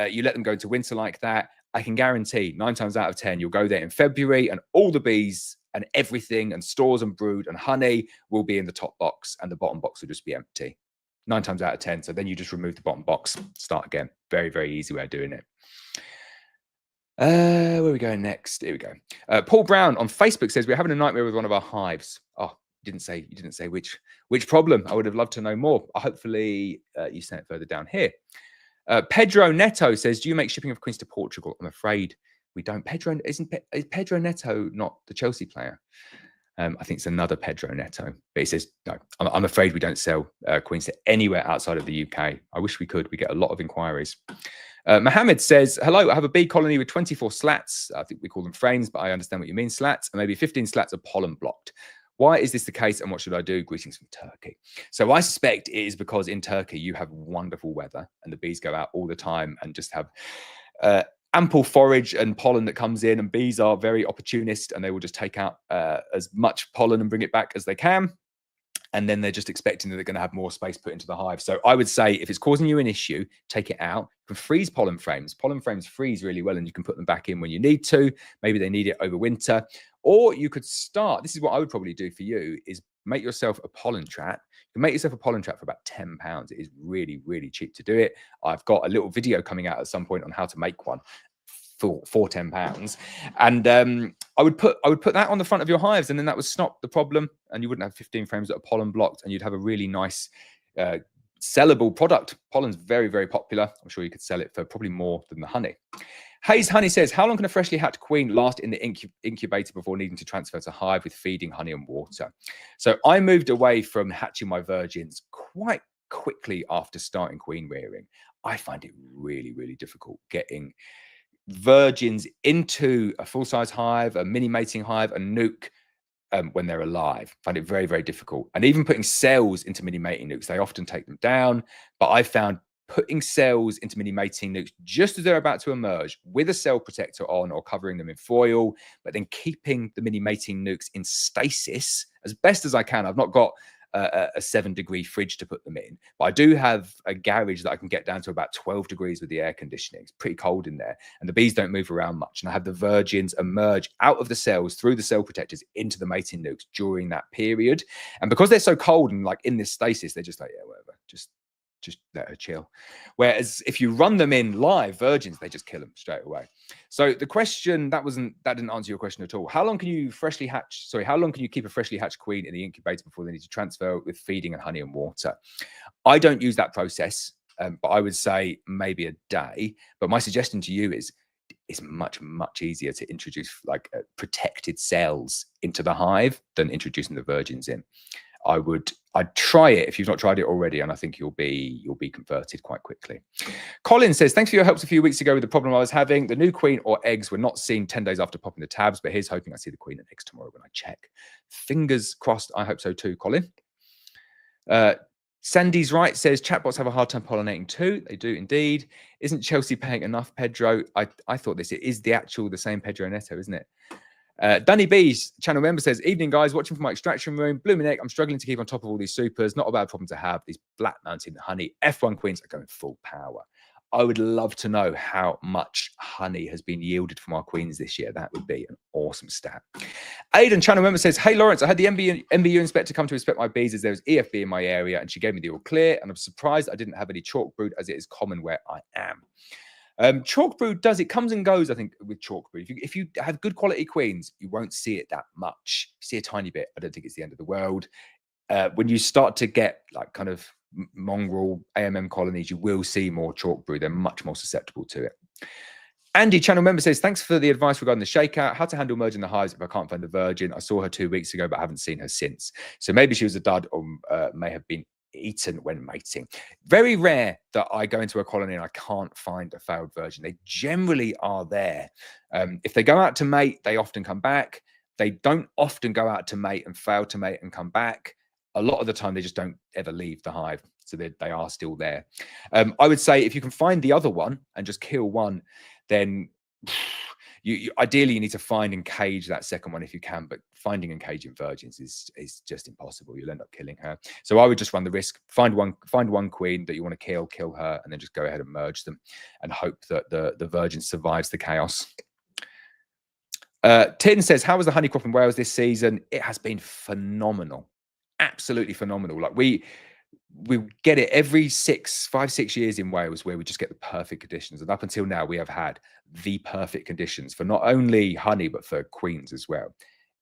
Speaker 1: you let them go into winter like that, I can guarantee 9 times out of 10, you'll go there in February and all the bees and everything and stores and brood and honey will be in the top box and the bottom box will just be empty. 9 times out of 10. So then you just remove the bottom box, start again. Very, very easy way of doing it. Where are we going next? Here we go. Paul Brown on Facebook says, we're having a nightmare with one of our hives. Oh, you didn't say which problem. I would have loved to know more. Hopefully you sent it further down here. Pedro Neto says, do you make shipping of queens to Portugal? I'm afraid we don't. Is Pedro Neto not the Chelsea player? I think it's another Pedro Neto, but he says, no, I'm afraid we don't sell queens to anywhere outside of the UK. I wish we could. We get a lot of inquiries. Mohammed says, hello, I have a bee colony with 24 slats. I think we call them frames, but I understand what you mean, slats, and maybe 15 slats are pollen blocked. Why is this the case and what should I do? Greetings from Turkey. So I suspect it is because in Turkey you have wonderful weather and the bees go out all the time and just have ample forage and pollen that comes in, and bees are very opportunist and they will just take out as much pollen and bring it back as they can. And then they're just expecting that they're going to have more space put into the hive. So I would say if it's causing you an issue, take it out. You can freeze pollen frames. Pollen frames freeze really well and you can put them back in when you need to. Maybe they need it over winter. Or you could start, this is what I would probably do for you, is make yourself a pollen trap. You can make yourself a pollen trap for about £10. It is really, really cheap to do it. I've got a little video coming out at some point on how to make one for £10. And I would put that on the front of your hives, and then that would stop the problem, and you wouldn't have 15 frames that are pollen blocked, and you'd have a really nice sellable product. Pollen's very, very popular. I'm sure you could sell it for probably more than the honey. Hayes Honey says, how long can a freshly hatched queen last in the incubator before needing to transfer to hive with feeding, honey and water? So I moved away from hatching my virgins quite quickly after starting queen rearing. I find it really, really difficult getting virgins into a full-size hive, a mini mating hive, a nuke when they're alive. I find it very, very difficult. And even putting cells into mini mating nukes, they often take them down. But I found putting cells into mini mating nukes just as they're about to emerge with a cell protector on or covering them in foil, but then keeping the mini mating nukes in stasis as best as I can. I've not got a 7-degree fridge to put them in, but I do have a garage that I can get down to about 12 degrees with the air conditioning. It's pretty cold in there and the bees don't move around much, and I have the virgins emerge out of the cells through the cell protectors into the mating nukes during that period. And because they're so cold and like in this stasis, they're just like, yeah, whatever, just let her chill. Whereas if you run them in live virgins, they just kill them straight away. So the question that didn't answer your question at all. How long can you how long can you keep a freshly hatched queen in the incubator before they need to transfer with feeding and honey and water? I don't use that process, but I would say maybe a day. But my suggestion to you is it's much, much easier to introduce like protected cells into the hive than introducing the virgins in. I'd try it if you've not tried it already, and I think you'll be converted quite quickly. Colin says, thanks for your helps a few weeks ago with the problem I was having. The new queen or eggs were not seen 10 days after popping the tabs, but here's hoping I see the queen and eggs tomorrow when I check. Fingers crossed. I hope so too, Colin. Sandy's right, says chatbots have a hard time pollinating too. They do indeed. Isn't Chelsea paying enough, Pedro? I thought it is the same Pedro Neto, isn't it? Danny B's channel member says, evening guys, watching from my extraction room, blooming egg. I'm struggling to keep on top of all these supers. Not a bad problem to have. These Black Mountain honey F1 queens are going full power. I would love to know how much honey has been yielded from our queens this year. That would be an awesome stat. Aidan channel member says, hey Laurence, I had the MBU inspector come to inspect my bees as there was EFB in my area and she gave me the all clear, and I'm surprised I didn't have any chalk brood as it is common where I am. Chalk brood it comes and goes, I think, with chalk brood. If you have good quality queens, you won't see it that much. You see a tiny bit. I don't think it's the end of the world. When you start to get like kind of mongrel AMM colonies, you will see more chalk brood. They're much more susceptible to it. Andy, channel member, says, thanks for the advice regarding the shakeout. How to handle merging the hives if I can't find the virgin. I saw her 2 weeks ago, but haven't seen her since. So maybe she was a dud or may have been eaten when mating. Very rare that I go into a colony and I can't find a failed virgin. They generally are there. If they go out to mate, they often come back. They don't often go out to mate and fail to mate and come back. A lot of the time, they just don't ever leave the hive. So they are still there. I would say if you can find the other one and just kill one, then you ideally you need to find and cage that second one if you can, but finding and caging virgins is just impossible. You'll end up killing her. So I would just run the risk, find one queen that you want to kill her, and then just go ahead and merge them and hope that the virgin survives the chaos. Tin says, how was the honey crop in Wales this season? It has been phenomenal, absolutely phenomenal. Like we get it every 5-6 years in Wales, where we just get the perfect conditions. And up until now, we have had the perfect conditions for not only honey, but for queens as well.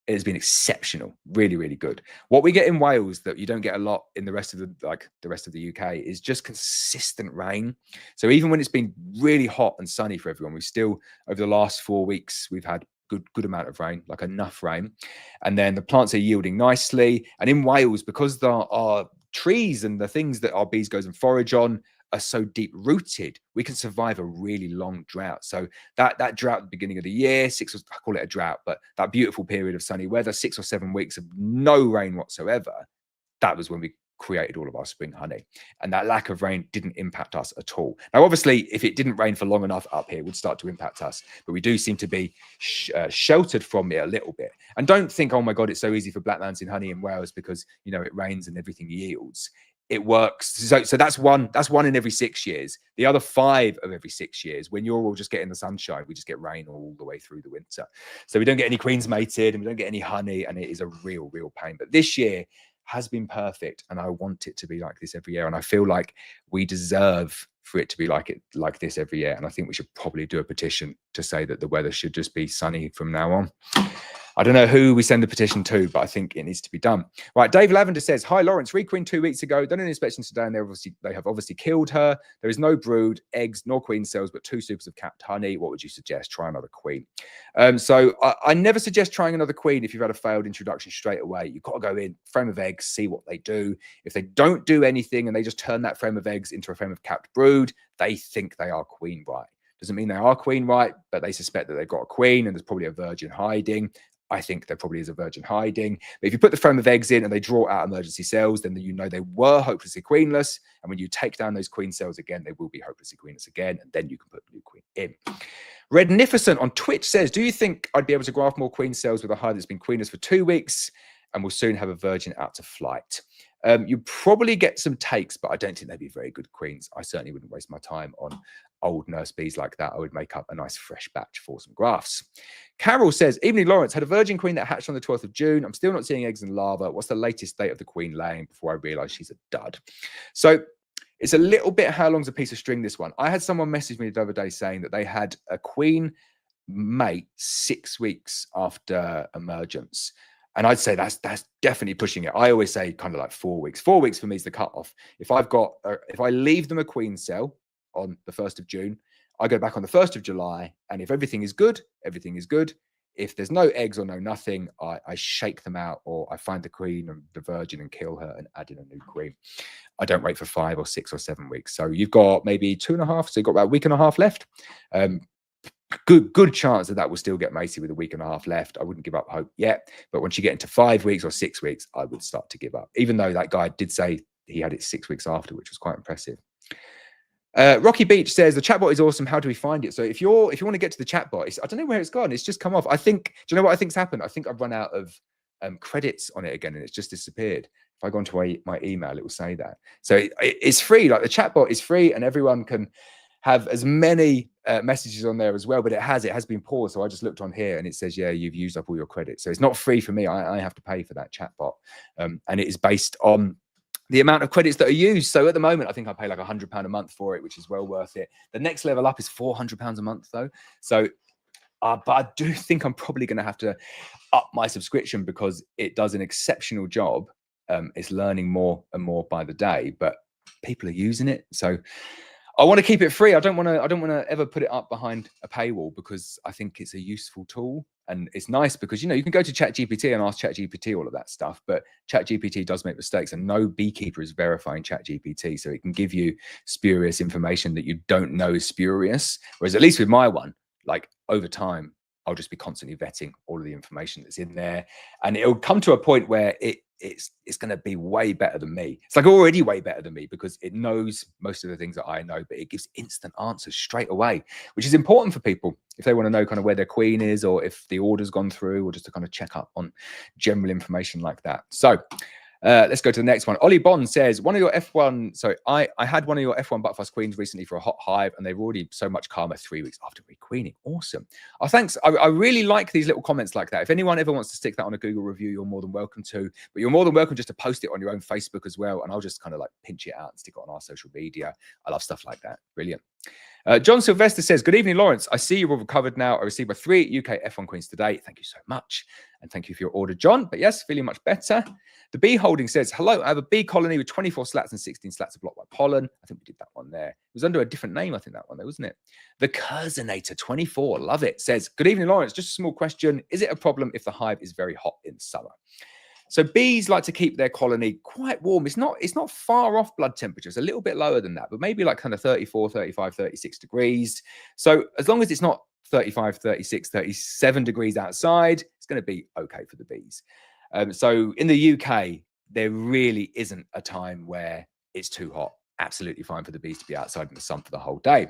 Speaker 1: It has been exceptional, really, really good. What we get in Wales that you don't get a lot in the rest of the UK is just consistent rain. So even when it's been really hot and sunny for everyone, we still, over the last 4 weeks, we've had good amount of rain, like enough rain. And then the plants are yielding nicely. And in Wales, because there are trees and the things that our bees goes and forage on are so deep rooted, we can survive a really long drought. So that drought at the beginning of the year, I call it a drought, but that beautiful period of sunny weather, 6 or 7 weeks of no rain whatsoever, that was when we created all of our spring honey. And that lack of rain didn't impact us at all. Now, obviously, if it didn't rain for long enough up here, it would start to impact us. But we do seem to be sheltered from it a little bit. And don't think, oh my God, it's so easy for black mountain honey in Wales because, you know, it rains and everything yields. It works. So that's one in every 6 years. The other 5 of every 6 years, when you're all just getting the sunshine, we just get rain all the way through the winter. So we don't get any queens mated and we don't get any honey, and it is a real pain. But this year has been perfect, and I want it to be like this every year. And I feel like we deserve for it to be like this every year. And I think we should probably do a petition to say that the weather should just be sunny from now on. I don't know who we send the petition to, but I think it needs to be done. Right, Dave Lavender says, hi, Laurence, requeen 2 weeks ago, done an inspection today, and they have obviously killed her. There is no brood, eggs, nor queen cells, but 2 supers of capped honey. What would you suggest? Try another queen. So I never suggest trying another queen if you've had a failed introduction straight away. You've got to go in, frame of eggs, see what they do. If they don't do anything and they just turn that frame of eggs into a frame of capped brood, they think they are queen right. Doesn't mean they are queen right, but they suspect that they've got a queen and there's probably a virgin hiding. I think there probably is a virgin hiding. But if you put the frame of eggs in and they draw out emergency cells, then you know they were hopelessly queenless. And when you take down those queen cells again, they will be hopelessly queenless again. And then you can put the new queen in. Rednificent on Twitch says, do you think I'd be able to graft more queen cells with a hive that's been queenless for 2 weeks and will soon have a virgin out to flight? You probably get some takes, but I don't think they'd be very good queens. I certainly wouldn't waste my time on old nurse bees like that. I would make up a nice fresh batch for some grafts. Carol says, evening, Laurence, had a virgin queen that hatched on the 12th of June. I'm still not seeing eggs and larvae. What's the latest date of the queen laying before I realize she's a dud? So it's a little bit how long's a piece of string, this one. I had someone message me the other day saying that they had a queen mate 6 weeks after emergence. And I'd say that's definitely pushing it. I always say kind of like 4 weeks. 4 weeks for me is the cutoff. If I leave them a queen cell on the 1st of June, I go back on the 1st of July, and if everything is good, everything is good. If there's no eggs or no nothing, I shake them out, or I find the queen and the virgin and kill her and add in a new queen. I don't wait for 5 or 6 or 7 weeks. So you've got maybe 2.5. So you've got about a week and a half left. Good chance that will still get mated with a week and a half left. I wouldn't give up hope yet, but once you get into 5 weeks or 6 weeks, I would start to give up, even though that guy did say he had it 6 weeks after, which was quite impressive. Rocky Beach says, the chatbot is awesome. How do we find it? So if you want to get to the chatbot, I don't know where it's gone. It's just come off. I think, do you know what I think's happened? I think I've run out of credits on it again, and it's just disappeared. If I go into my email, it will say that. So it's free. Like the chatbot is free, and everyone can have as many messages on there as well, but it has been paused. So I just looked on here and it says, yeah, you've used up all your credits. So it's not free for me. I have to pay for that chatbot. And it is based on the amount of credits that are used. So at the moment, I think I pay like £100 a month for it, which is well worth it. The next level up is £400 a month though. So, but I do think I'm probably going to have to up my subscription because it does an exceptional job. It's learning more and more by the day, but people are using it. So I want to keep it free. I don't want to ever put it up behind a paywall because I think it's a useful tool. And it's nice because, you can go to ChatGPT and ask ChatGPT all of that stuff, but ChatGPT does make mistakes, and no beekeeper is verifying ChatGPT. So it can give you spurious information that you don't know is spurious. Whereas at least with my one, like over time, I'll just be constantly vetting all of the information that's in there. And it'll come to a point where it's going to be way better than me. It's like already way better than me because it knows most of the things that I know, but it gives instant answers straight away, which is important for people if they want to know kind of where their queen is, or if the order's gone through, or just to kind of check up on general information like that. So let's go to the next one. Ollie Bond says, one of your F1, sorry, I had one of your F1 Buckfast queens recently for a hot hive, and they've already so much calmer 3 weeks after requeening. Awesome. Oh, thanks. I really like these little comments like that. If anyone ever wants to stick that on a Google review, you're more than welcome to. But you're more than welcome just to post it on your own Facebook as well, and I'll just kind of like pinch it out and stick it on our social media. I love stuff like that. Brilliant. John Sylvester says, good evening, Laurence. I see you're all recovered now. I received my 3 UK F1 queens today. Thank you so much. And thank you for your order, John. But yes, feeling much better. The Bee Holding says, hello, I have a bee colony with 24 slats and 16 slats are blocked by pollen. I think we did that one there. It was under a different name, I think, that one there, wasn't it? The Curzinator 24, love it, says, good evening, Laurence. Just a small question. Is it a problem if the hive is very hot in summer? So bees like to keep their colony quite warm. It's not far off blood temperature. It's a little bit lower than that, but maybe like kind of 34, 35, 36 degrees. So as long as it's not 35, 36, 37 degrees outside, it's going to be okay for the bees. So in the UK, there really isn't a time where it's too hot. Absolutely fine for the bees to be outside in the sun for the whole day.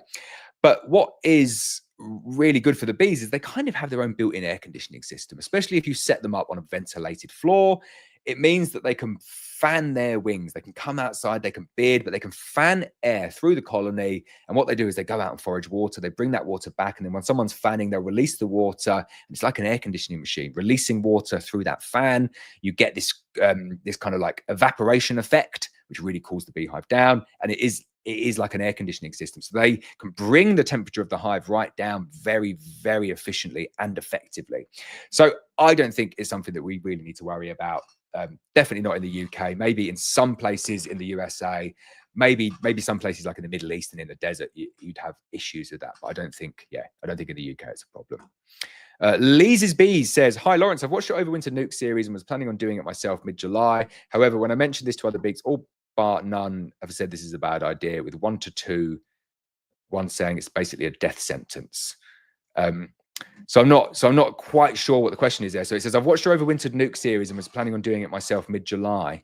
Speaker 1: But what is really good for the bees is they kind of have their own built-in air conditioning system, especially if you set them up on a ventilated floor. It means that they can fan their wings. They can come outside, they can beard, but they can fan air through the colony. And what they do is they go out and forage water. They bring that water back. And then when someone's fanning, they'll release the water. And it's like an air conditioning machine, releasing water through that fan. You get this, this kind of like evaporation effect, which really cools the beehive down. And it is like an air conditioning system. So they can bring the temperature of the hive right down very, very efficiently and effectively. So I don't think it's something that we really need to worry about. Definitely not in the UK, maybe in some places in the USA, maybe some places like in the Middle East and in the desert, you'd have issues with that. But I don't think in the UK it's a problem. Lisa's Bees says, hi, Laurence, I've watched your Overwinter Nuke series and was planning on doing it myself mid-July. However, when I mentioned this to other beaks, all bar none have said this is a bad idea, with 1 to 2, one saying it's basically a death sentence. So I'm not quite sure what the question is there. So it says, I've watched your Overwintered Nuke series and was planning on doing it myself mid-July.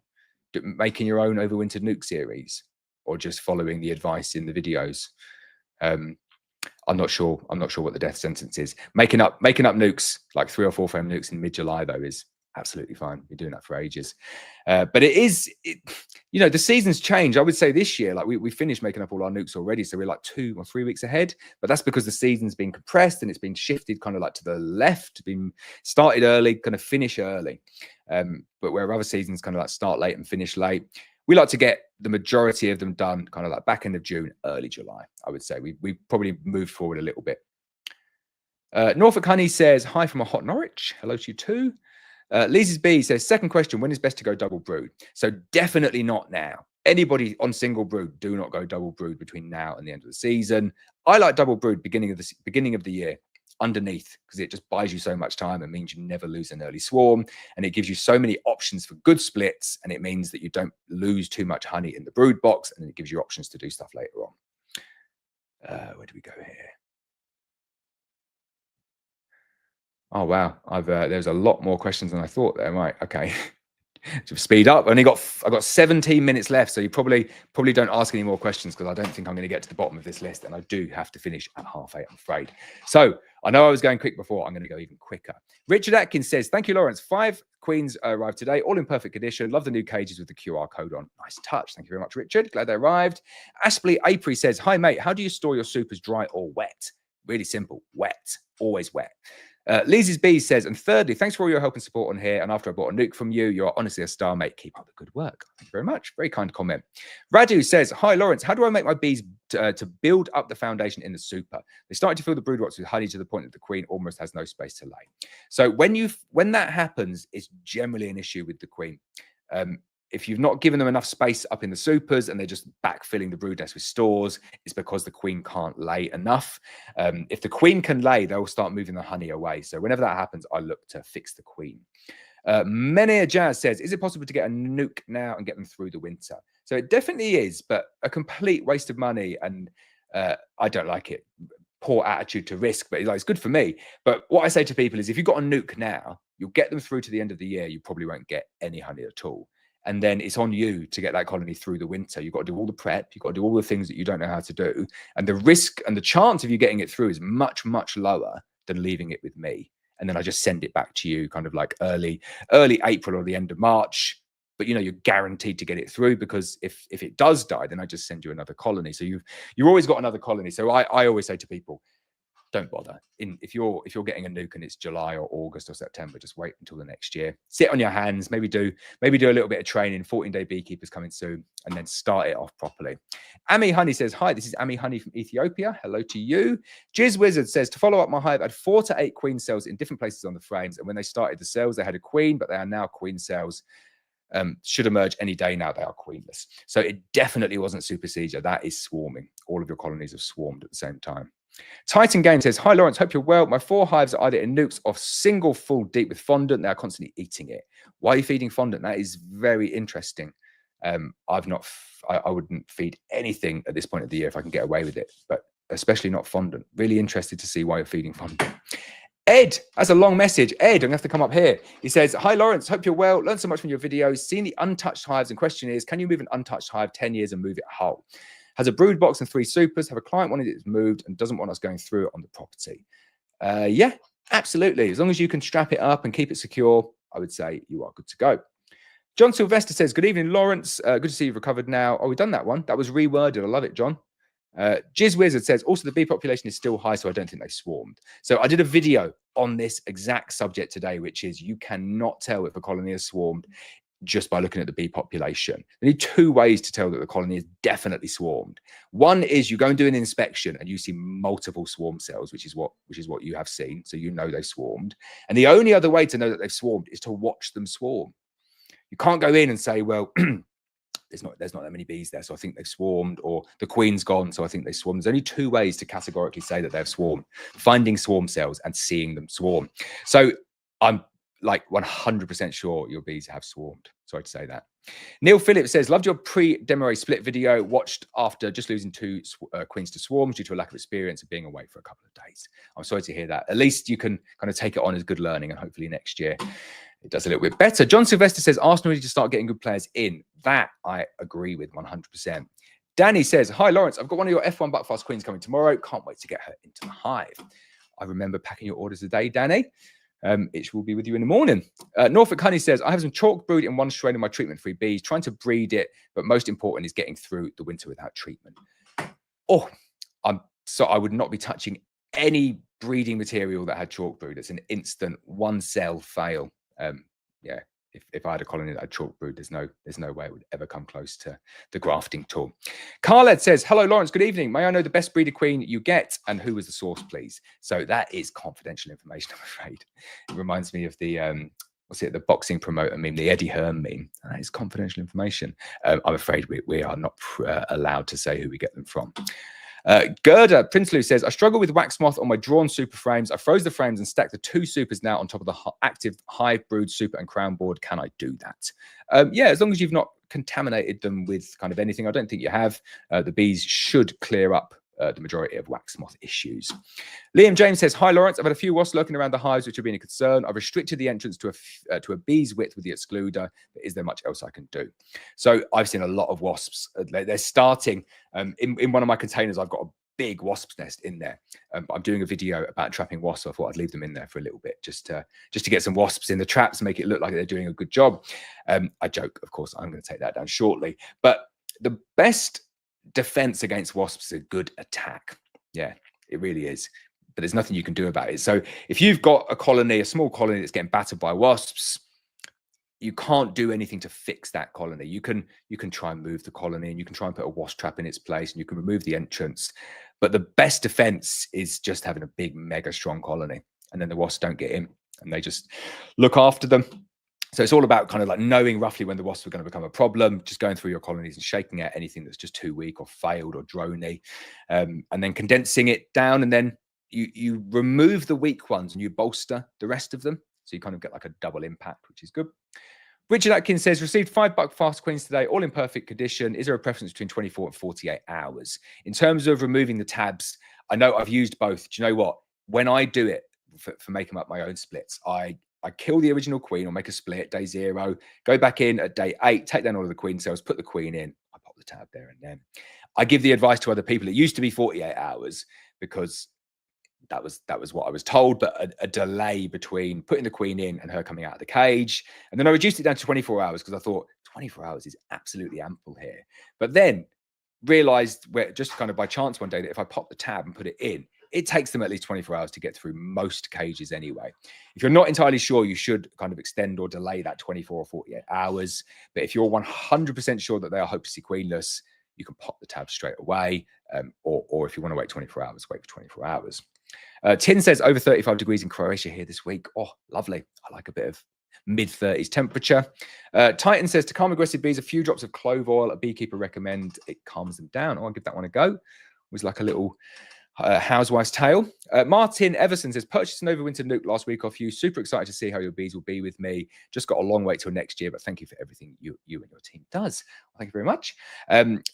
Speaker 1: Making your own Overwintered Nuke series, or just following the advice in the videos? I'm not sure what the death sentence is. Making up nukes, like 3 or 4 frame nukes in mid-July, though, is absolutely fine. You're doing that for ages. But the seasons change. I would say this year, like we finished making up all our nukes already. So we're like 2 or 3 weeks ahead, but that's because the season's been compressed and it's been shifted kind of like to the left, been started early, kind of finish early. But where other seasons kind of like start late and finish late, we like to get the majority of them done kind of like back end of June, early July. I would say we probably moved forward a little bit. Norfolk Honey says, hi from a hot Norwich. Hello to you too. Lisa's B says, second question, when is best to go double brood? So definitely not now. Anybody on single brood, do not go double brood between now and the end of the season. I like double brood beginning of the year underneath, because it just buys you so much time and means you never lose an early swarm, and it gives you so many options for good splits, and it means that you don't lose too much honey in the brood box, and it gives you options to do stuff later on. Where do we go here? Oh wow, there's a lot more questions than I thought there. Right, okay. To speed up, I've got 17 minutes left, so you probably don't ask any more questions, because I don't think I'm going to get to the bottom of this list, and I do have to finish at 8:30, I'm afraid. So I know I was going quick before. I'm going to go even quicker. Richard Atkins says, thank you, Laurence. 5 queens arrived today, all in perfect condition. Love the new cages with the QR code on. Nice touch. Thank you very much, Richard. Glad they arrived. Aspley Apri says, hi, mate. How do you store your supers, dry or wet? Really simple. Wet. Always wet. Lisa's B says, and thirdly, thanks for all your help and support on here. And after I bought a nuke from you, you're honestly a star, mate. Keep up the good work. Thank you very much. Very kind comment. Radu says, hi, Laurence. How do I make my bees to build up the foundation in the super? They started to fill the brood box with honey to the point that the queen almost has no space to lay. So when that happens, it's generally an issue with the queen. if you've not given them enough space up in the supers and they're just backfilling the brood nest with stores, it's because the queen can't lay enough. If the queen can lay, they'll start moving the honey away. So whenever that happens, I look to fix the queen. Many a Jazz says, is it possible to get a nuke now and get them through the winter? So it definitely is, but a complete waste of money. And I don't like it. Poor attitude to risk, but it's good for me. But what I say to people is if you've got a nuke now, you'll get them through to the end of the year. You probably won't get any honey at all. And then it's on you to get that colony through the winter. You've got to do all the prep. You've got to do all the things that you don't know how to do. And the risk and the chance of you getting it through is much, much lower than leaving it with me. And then I just send it back to you kind of like early April or the end of March. But, you're guaranteed to get it through, because if it does die, then I just send you another colony. So you've always got another colony. So I always say to people, don't bother. If you're getting a nuke and it's July or August or September, just wait until the next year. Sit on your hands. Maybe do a little bit of training. 14-day beekeepers coming soon, and then start it off properly. Ami Honey says, hi, this is Ami Honey from Ethiopia. Hello to you. Jizz Wizard says, to follow up, my hive had 4 to 8 queen cells in different places on the frames, and when they started the cells, they had a queen, but they are now queen cells. Should emerge any day now. They are queenless. So it definitely wasn't supersedure. That is swarming. All of your colonies have swarmed at the same time. Titan Game says, hi, Laurence, hope you're well. My 4 hives are either in nukes or single full deep with fondant. They are constantly eating it. Why are you feeding fondant? That is very interesting. I wouldn't feed anything at this point of the year if I can get away with it, but especially not fondant. Really interested to see why you're feeding fondant. Ed, that's a long message. Ed, I'm going to have to come up here. He says, hi, Laurence, hope you're well. Learned so much from your videos. Seen the untouched hives, and question is, can you move an untouched hive 10 years and move it whole? Has a brood box and 3 supers. Have a client wanted it moved and doesn't want us going through it on the property. Yeah, absolutely. As long as you can strap it up and keep it secure, I would say you are good to go. John Sylvester says, good evening, Laurence. Good to see you've recovered now. Oh, we've done that one. That was reworded. I love it, John. Jizz Wizard says, also the bee population is still high, so I don't think they swarmed. So I did a video on this exact subject today, which is you cannot tell if a colony has swarmed just by looking at the bee population. There are 2 ways to tell that the colony is definitely swarmed. One is you go and do an inspection and you see multiple swarm cells, which is what you have seen. So you know they swarmed. And the only other way to know that they've swarmed is to watch them swarm. You can't go in and say, well, there's not that many bees there, so I think they've swarmed, or the queen's gone, so I think they swarmed. There's only 2 ways to categorically say that they've swarmed: finding swarm cells and seeing them swarm. So I'm like 100% sure your bees have swarmed. Sorry to say that. Neil Phillips says, loved your pre-demarree split video, watched after just losing 2 queens to swarms due to a lack of experience of being away for a couple of days. I'm sorry to hear that. At least you can kind of take it on as good learning, and hopefully next year it does a little bit better. John Sylvester says, Arsenal need to start getting good players in. That I agree with 100%. Danny says, hi, Laurence. I've got one of your F1 Buckfast queens coming tomorrow. Can't wait to get her into the hive. I remember packing your orders today, Danny. It will be with you in the morning. Norfolk Honey says, I have some chalk brood in one strain of my treatment-free bees, trying to breed it, but most important is getting through the winter without treatment. Oh, I would not be touching any breeding material that had chalk brood. It's an instant 1-cell fail. Yeah, if I had a colony that had chalk brood, there's no way it would ever come close to the grafting tool. Carled says, hello, Laurence, good evening. May I know the best breeder queen you get and who was the source, please? So that is confidential information, I'm afraid. It reminds me of the, the boxing promoter meme, the Eddie Hearn meme. That is confidential information. I'm afraid we are not allowed to say who we get them from. Gerda Prinsloo says, I struggle with wax moth on my drawn super frames. I froze the frames and stacked the 2 supers now on top of the active hive brood super and crown board. Can I do that? Yeah, as long as you've not contaminated them with kind of anything. I don't think you have. The bees should clear up the majority of wax moth issues. Liam James says, hi, Laurence. I've had a few wasps lurking around the hives, which have been a concern. I've restricted the entrance to a bee's width with the excluder, but is there much else I can do? So I've seen a lot of wasps. They're starting in one of my containers. I've got a big wasp's nest in there. I'm doing a video about trapping wasps. So I thought I'd leave them in there for a little bit just to get some wasps in the traps and make it look like they're doing a good job. I joke, of course, I'm going to take that down shortly. But the best defense against wasps is a good attack. Yeah, it really is. But there's nothing you can do about it. So if you've got a small colony that's getting battered by wasps, you can't do anything to fix that colony. You can try and move the colony, and you can try and put a wasp trap in its place, and you can remove the entrance. But the best defense is just having a big, mega strong colony. And then the wasps don't get in, and they just look after them. So it's all about kind of like knowing roughly when the wasps are going to become a problem, just going through your colonies and shaking out anything that's just too weak or failed or drony, and then condensing it down. And then you remove the weak ones and you bolster the rest of them. So you kind of get like a double impact, which is good. Richard Atkins says, received 5 buck fast queens today, all in perfect condition. Is there a preference between 24 and 48 hours? In terms of removing the tabs, I know I've used both. Do you know what? When I do it for making up my own splits, I kill the original queen or make a split, day 0, go back in at day 8, take down all of the queen cells, put the queen in, I pop the tab there and then. I give the advice to other people. It used to be 48 hours because that was what I was told, but a delay between putting the queen in and her coming out of the cage. And then I reduced it down to 24 hours because I thought 24 hours is absolutely ample here. But then realized, where just kind of by chance one day, that if I pop the tab and put it in, it takes them at least 24 hours to get through most cages anyway. If you're not entirely sure, you should kind of extend or delay that 24 or 48 hours. But if you're 100% sure that they are hopelessly queenless, you can pop the tab straight away. Or if you want to wait 24 hours, wait for 24 hours. Tin says over 35 degrees in Croatia here this week. Oh, lovely. I like a bit of mid-30s temperature. Titan says to calm aggressive bees, a few drops of clove oil a beekeeper recommend. It calms them down. Oh, I'll give that one a go. It was like a little housewife's tale. Martin Everson says, purchased an overwinter nuke last week off you. Super excited to see how your bees will be with me. Just got a long wait till next year, but thank you for everything you and your team does. Well, thank you very much.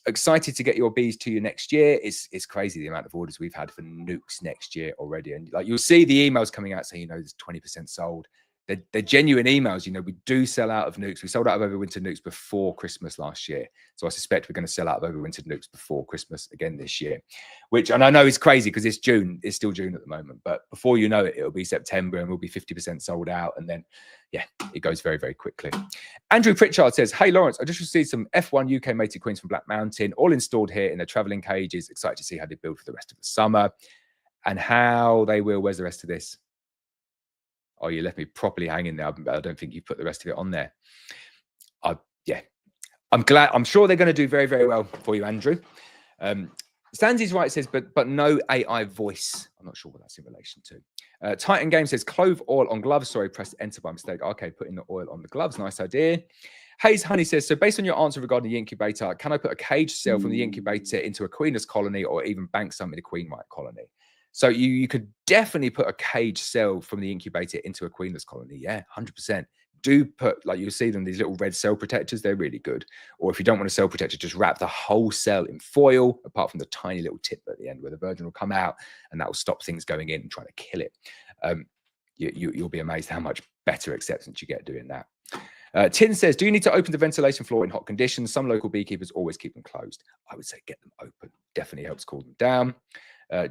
Speaker 1: Excited to get your bees to you next year. It's crazy the amount of orders we've had for nukes next year already. And like you'll see the emails coming out saying, there's 20% sold. They're genuine emails. We do sell out of nukes. We sold out of overwinter nukes before Christmas last year. So I suspect we're going to sell out of overwinter nukes before Christmas again this year, and I know it's crazy because it's June. It's still June at the moment. But before you know it, it'll be September and we'll be 50% sold out. And then, yeah, it goes very, very quickly. Andrew Pritchard says, hey, Laurence, I just received some F1 UK mated queens from Black Mountain, all installed here in their traveling cages. Excited to see how they build for the rest of the summer and how they will. Where's the rest of this? Oh, you left me properly hanging there. I don't think you put the rest of it on there. Yeah, I'm glad. I'm sure they're going to do very, very well for you, Andrew. Stansy's right, says, but no AI voice. I'm not sure what that's in relation to. Titan Game says, clove oil on gloves. Sorry, pressed enter by mistake. Okay, putting the oil on the gloves. Nice idea. Hayes Honey says, so based on your answer regarding the incubator, can I put a cage cell from the incubator into a queenless colony or even bank some in a queen white colony? So you could definitely put a cage cell from the incubator into a queenless colony. Yeah, 100%. Do put, like you'll see them, these little red cell protectors. They're really good. Or if you don't want a cell protector, just wrap the whole cell in foil, apart from the tiny little tip at the end where the virgin will come out, and that will stop things going in and trying to kill it. You'll be amazed how much better acceptance you get doing that. Tin says, do you need to open the ventilation floor in hot conditions? Some local beekeepers always keep them closed. I would say get them open. Definitely helps cool them down.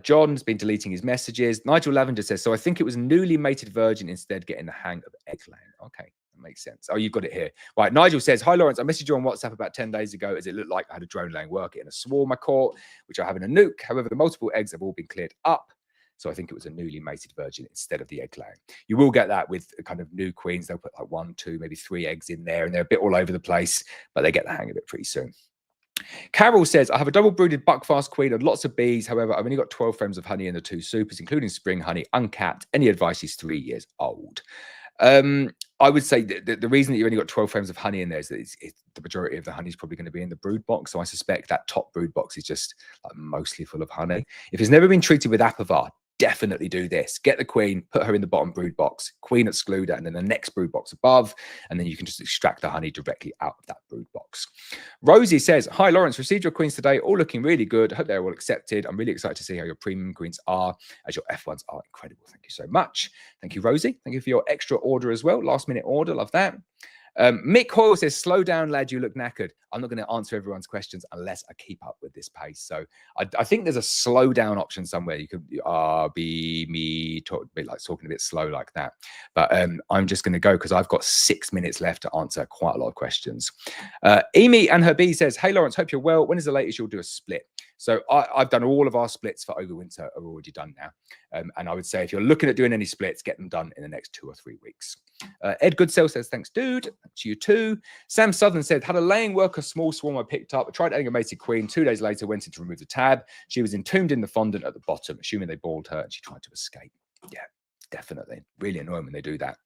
Speaker 1: John's been deleting his messages. Nigel Lavender says, so I think it was newly mated virgin instead getting the hang of egg laying. Okay, that makes sense. Oh, you've got it here. Right, Nigel says, hi, Laurence. I messaged you on WhatsApp about 10 days ago as it looked like I had a drone laying work in a swarm I caught, which I have in a nuke. However, the multiple eggs have all been cleared up. So I think it was a newly mated virgin instead of the egg laying. You will get that with kind of new queens. They'll put like 1, 2, maybe 3 eggs in there, and they're a bit all over the place, but they get the hang of it pretty soon. Carol says, I have a double brooded buckfast queen and lots of bees. However, I've only got 12 frames of honey in the 2 supers, including spring honey, uncapped. Any advice? Is 3 years old. I would say the reason that you've only got 12 frames of honey in there is that the majority of the honey is probably going to be in the brood box. So I suspect that top brood box is just like mostly full of honey. If it's never been treated with Apivar, definitely do this. Get the queen, put her in the bottom brood box, queen excluder, and then the next brood box above, and then you can just extract the honey directly out of that brood box. Rosie says, hi, Laurence, received your queens today, all looking really good. Hope they're all accepted. I'm really excited to see how your premium queens are, as your F1s are incredible. Thank you so much. Thank you, Rosie. Thank you for your extra order as well. Last minute order. Love that. Mick Hoyle says, slow down, lad, you look knackered. I'm not going to answer everyone's questions unless I keep up with this pace. So I think there's a slow down option somewhere. You could be talking a bit slow like that. But I'm just going to go because I've got 6 minutes left to answer quite a lot of questions. Amy and her bee says, hey, Laurence, hope you're well. When is the latest you'll do a split? So I've done all of our splits for overwinter are already done now. And I would say if you're looking at doing any splits, get them done in the next 2 or 3 weeks. Ed Goodsell says, thanks, dude. To you too. Sam Southern said, had a laying worker small swarm I picked up. I tried adding a mated queen. 2 days later, went in to remove the tab. She was entombed in the fondant at the bottom, assuming they boiled her and she tried to escape. Yeah, definitely. Really annoying when they do that.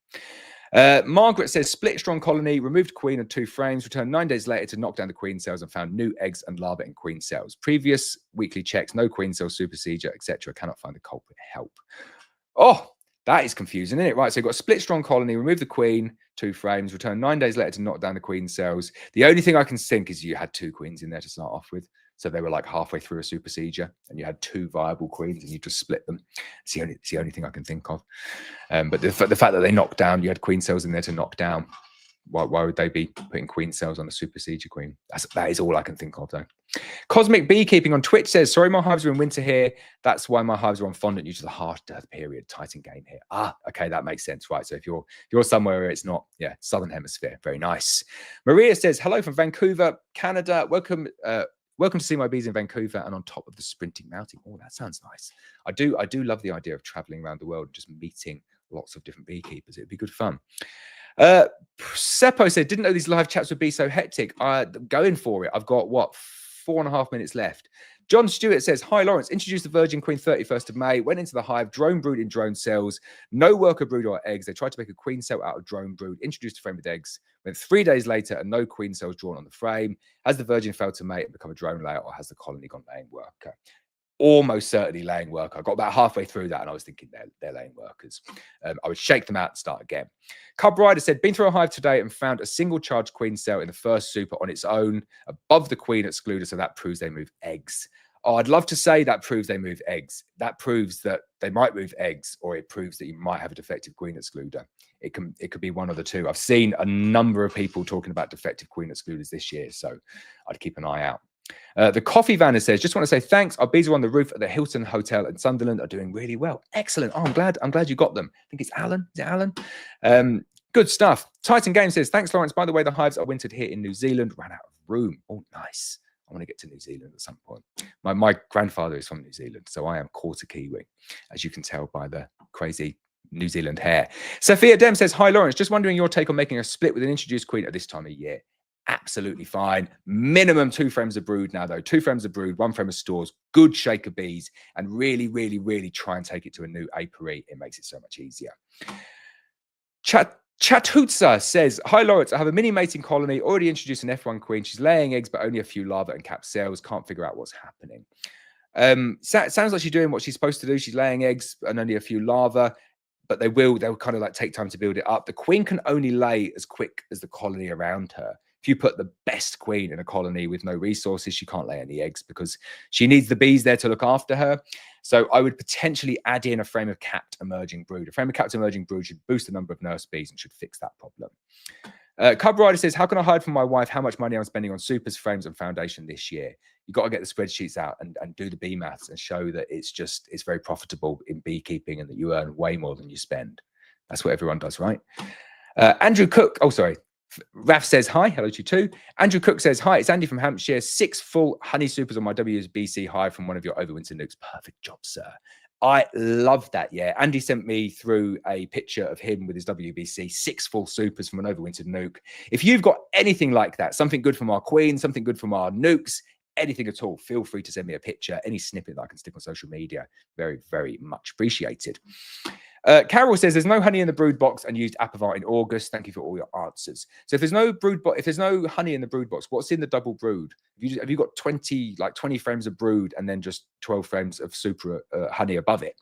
Speaker 1: Margaret says, split strong colony, removed queen and 2 frames, returned 9 days later to knock down the queen cells and found new eggs and larvae in queen cells. Previous weekly checks, no queen cell supersedure, etc. Cannot find the culprit. Help. Oh, that is confusing, isn't it? Right, so you've got a split strong colony, remove the queen, 2 frames, return 9 days later to knock down the queen cells. The only thing I can think is you had 2 queens in there to start off with. So they were like halfway through a supersedure and you had 2 viable queens and you just split them. It's the only thing I can think of. But the fact that they knocked down, you had queen cells in there to knock down. Why would they be putting queen cells on a supersedure queen? That is all I can think of, though. Cosmic Beekeeping on Twitch says, sorry, my hives are in winter here. That's why my hives are on fondant due to the harsh death period. Titan game here. Okay, that makes sense. Right, so if you're somewhere where it's not, Southern Hemisphere. Very nice. Maria says, hello from Vancouver, Canada. Welcome to see my bees in Vancouver and on top of the sprinting mountain. Oh, that sounds nice. I do love the idea of traveling around the world and just meeting lots of different beekeepers. It'd be good fun. Seppo said, didn't know these live chats would be so hectic. Going for it. I've got 4.5 minutes left. John Stewart says, hi Laurence, introduced the Virgin Queen 31st of May, went into the hive, drone brood in drone cells, no worker brood or eggs. They tried to make a queen cell out of drone brood, introduced a frame with eggs, went 3 days later and no queen cells drawn on the frame. Has the Virgin failed to mate and become a drone layer, or has the colony gone laying worker? Almost certainly laying worker. I got about halfway through that and I was thinking they're laying workers. I would shake them out and start again. Cub Rider said, been through a hive today and found a single charged queen cell in the first super on its own above the queen excluder, so that proves they move eggs. Oh, I'd love to say that proves they move eggs. That proves that they might move eggs, or it proves that you might have a defective queen excluder. It could be one of the two. I've seen a number of people talking about defective queen excluders this year, so I'd keep an eye out. The Coffee Vanner says, just want to say thanks. Our bees are on the roof at the Hilton Hotel in Sunderland, are doing really well. Excellent. Oh, I'm glad you got them. I think it's Alan. Is it Alan? Good stuff. Titan Game says, thanks, Laurence. By the way, the hives are wintered here in New Zealand. Ran out of room. Oh, nice. I want to get to New Zealand at some point. My grandfather is from New Zealand, so I am quarter Kiwi, as you can tell by the crazy New Zealand hair. Sophia Dem says, hi, Laurence. Just wondering your take on making a split with an introduced queen at this time of year. Absolutely fine. Minimum 2 frames of brood now, though. 2 frames of brood, 1 frame of stores, good shake of bees, and really, really, really try and take it to a new apiary. It makes it so much easier. Chatutsa says, hi, Laurence. I have a mini mating colony, already introduced an F1 queen. She's laying eggs, but only a few larvae and capped cells. Can't figure out what's happening. Sounds like she's doing what she's supposed to do. She's laying eggs and only a few larvae, but they'll kind of like take time to build it up. The queen can only lay as quick as the colony around her. If you put the best queen in a colony with no resources, she can't lay any eggs because she needs the bees there to look after her. So I would potentially add in a frame of capped emerging brood. A frame of capped emerging brood should boost the number of nurse bees and should fix that problem. Cub Rider says, how can I hide from my wife how much money I'm spending on supers, frames, and foundation this year? You've got to get the spreadsheets out and do the bee maths and show that it's very profitable in beekeeping and that you earn way more than you spend. That's what everyone does, right? Andrew Cook, Raf says, hi, hello to you too. Andrew Cook says, hi, it's Andy from Hampshire. 6 full honey supers on my WBC hive from one of your overwinter nukes. Perfect job, sir. I love that, yeah. Andy sent me through a picture of him with his WBC, 6 full supers from an overwintered nuke. If you've got anything like that, something good from our queen, something good from our nukes, anything at all, feel free to send me a picture, any snippet that I can stick on social media. Very, very much appreciated. Carol says there's no honey in the brood box and used Apivite in August. Thank you for all your answers. So if there's no if there's no honey in the brood box, what's in the double brood? Have you got 20 frames of brood and then just 12 frames of super honey above it?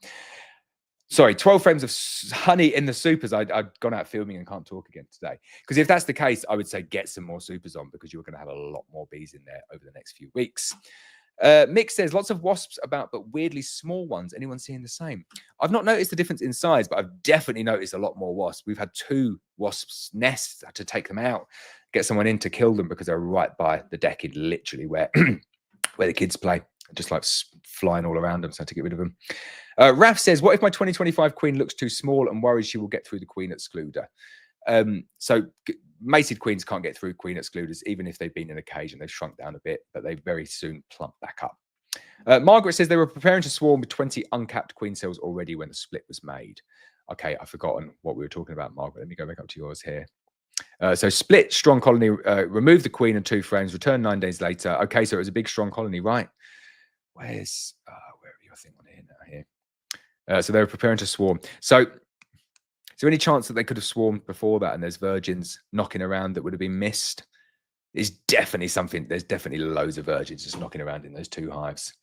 Speaker 1: Sorry, 12 frames of honey in the supers. I've gone out filming and can't talk again today. Because if that's the case, I would say get some more supers on because you're going to have a lot more bees in there over the next few weeks. Mick says, lots of wasps about, but weirdly small ones. Anyone seeing the same? I've not noticed the difference in size, but I've definitely noticed a lot more wasps. We've had 2 wasps' nests, had to take them out, get someone in to kill them because they're right by the deck in literally where, where the kids play. Just like flying all around them, so I had to get rid of them. Raf says, what if my 2025 queen looks too small and worries she will get through the queen excluder? So mated queens can't get through queen excluders, even if they've been in a cage and they've shrunk down a bit, but they very soon plump back up. Margaret says they were preparing to swarm with 20 uncapped queen cells already when the split was made. Okay, I've forgotten what we were talking about, Margaret. Let me go back up to yours here. So split, strong colony, remove the queen and 2 frames, return 9 days later. Okay, so it was a big, strong colony, right? Where's where are your thing on here now? Here. So they were preparing to swarm. So Is there any chance that they could have swarmed before that and there's virgins knocking around that would have been missed? There's definitely loads of virgins just knocking around in those 2 hives.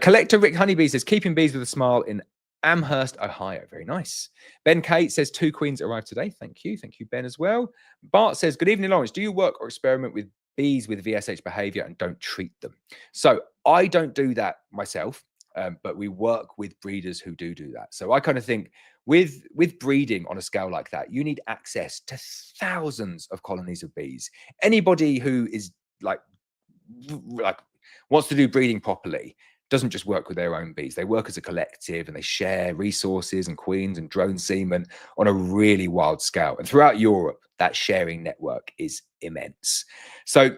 Speaker 1: Collector Rick Honeybee says, keeping bees with a smile in Amherst, Ohio. Very nice. Ben Kate says, 2 queens arrived today. Thank you. Thank you, Ben, as well. Bart says, good evening, Laurence. Do you work or experiment with bees with VSH behavior and don't treat them? So I don't do that myself, but we work with breeders who do that. So I kind of think with breeding on a scale like that, you need access to thousands of colonies of bees. Anybody who is like wants to do breeding properly doesn't just work with their own bees. They work as a collective and they share resources and queens and drone semen on a really wild scale. And throughout Europe, that sharing network is immense. So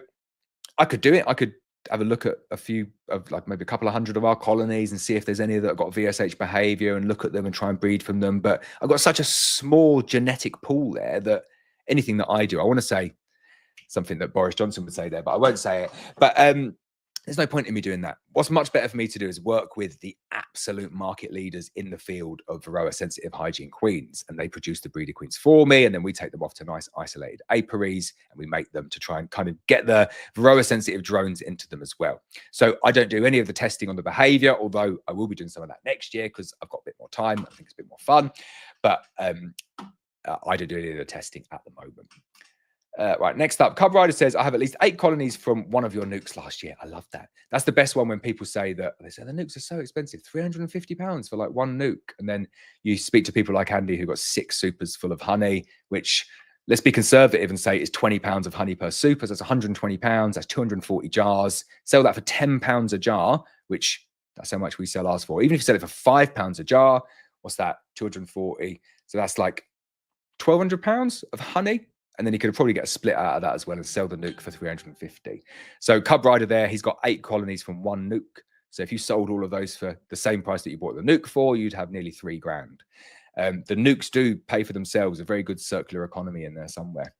Speaker 1: I could do it. I could have a look at a few of like maybe a couple of hundred of our colonies and see if there's any that have got VSH behavior and look at them and try and breed from them. But I've got such a small genetic pool there that anything that I do, I want to say something that Boris Johnson would say there, but I won't say it. But there's no point in me doing that. What's much better for me to do is work with the absolute market leaders in the field of Varroa sensitive hygiene queens, and they produce the breeder queens for me, and then we take them off to nice isolated apiaries and we make them to try and kind of get the Varroa sensitive drones into them as well. So I don't do any of the testing on the behavior, although I will be doing some of that next year because I've got a bit more time. I think it's a bit more fun, but I don't do any of the testing at the moment. Right, next up, Cub Rider says, I have at least 8 colonies from one of your nukes last year. I love that. That's the best one when people say that, they say the nukes are so expensive, £350 for like 1 nuke. And then you speak to people like Andy who got 6 supers full of honey, which, let's be conservative and say is £20 of honey per super. So that's £120, that's 240 jars. Sell that for £10 a jar, which that's how much we sell ours for. Even if you sell it for £5 a jar, what's that? 240. So that's like £1,200 of honey. And then he could probably get a split out of that as well and sell the nuke for 350. So Cub Rider there, he's got 8 colonies from 1 nuke. So if you sold all of those for the same price that you bought the nuke for, you'd have nearly 3 grand. The nukes do pay for themselves, a very good circular economy in there somewhere.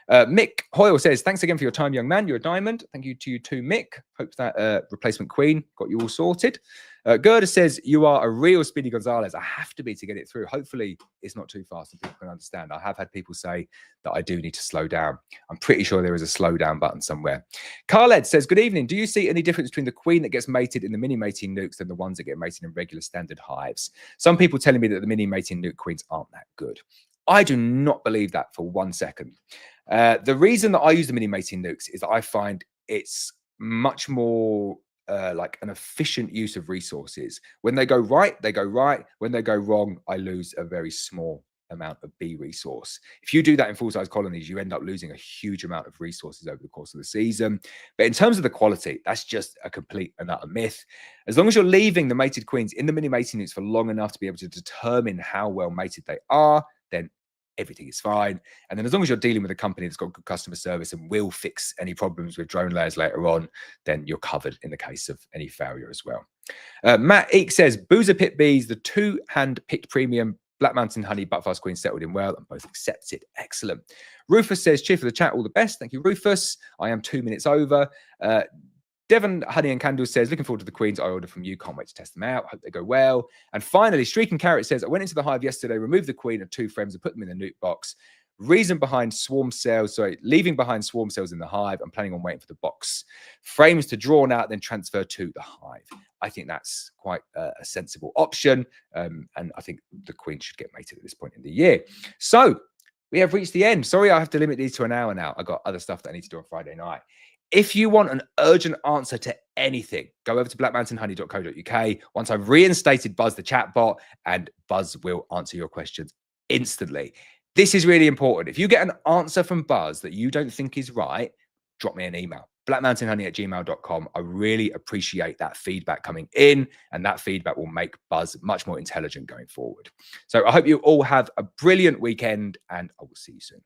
Speaker 1: Mick Hoyle says, thanks again for your time, young man. You're a diamond. Thank you to you too, Mick. Hope that replacement queen got you all sorted. Gerda says, you are a real Speedy Gonzalez. I have to be to get it through. Hopefully it's not too fast and people can understand. I have had people say that I do need to slow down. I'm pretty sure there is a slow down button somewhere. Khaled says, good evening. Do you see any difference between the queen that gets mated in the mini mating nukes than the ones that get mated in regular standard hives? Some people telling me that the mini mating nuke queens aren't that good. I do not believe that for 1 second. The reason that I use the mini mating nukes is that I find it's much more like an efficient use of resources. When they go right, they go right. When they go wrong, I lose a very small amount of bee resource. If you do that in full-size colonies, you end up losing a huge amount of resources over the course of the season. But in terms of the quality, that's just a complete and utter myth. As long as you're leaving the mated queens in the mini mating nukes for long enough to be able to determine how well mated they are, then everything is fine. And then as long as you're dealing with a company that's got good customer service and will fix any problems with drone layers later on, then you're covered in the case of any failure as well. Matt Eek says, Boozer Pit Bees, the 2-hand picked premium Black Mountain Honey Buckfast Queen settled in well and both accepted. Excellent. Rufus says, cheer for the chat, all the best. Thank you, Rufus. I am 2 minutes over. Devon Honey and Candle says, looking forward to the queens I ordered from you. Can't wait to test them out. Hope they go well. And finally, Streak and Carrot says, I went into the hive yesterday, removed the queen and 2 frames and put them in the nuke box. Reason behind swarm cells, leaving behind swarm cells in the hive. I'm planning on waiting for the box frames to drawn out, then transfer to the hive. I think that's quite a sensible option. And I think the queen should get mated at this point in the year. So we have reached the end. Sorry, I have to limit these to an hour now. I've got other stuff that I need to do on Friday night. If you want an urgent answer to anything, go over to blackmountainhoney.co.uk. Once I've reinstated Buzz the chatbot, and Buzz will answer your questions instantly. This is really important. If you get an answer from Buzz that you don't think is right, drop me an email, blackmountainhoney@gmail.com. I really appreciate that feedback coming in, and that feedback will make Buzz much more intelligent going forward. So I hope you all have a brilliant weekend, and I will see you soon.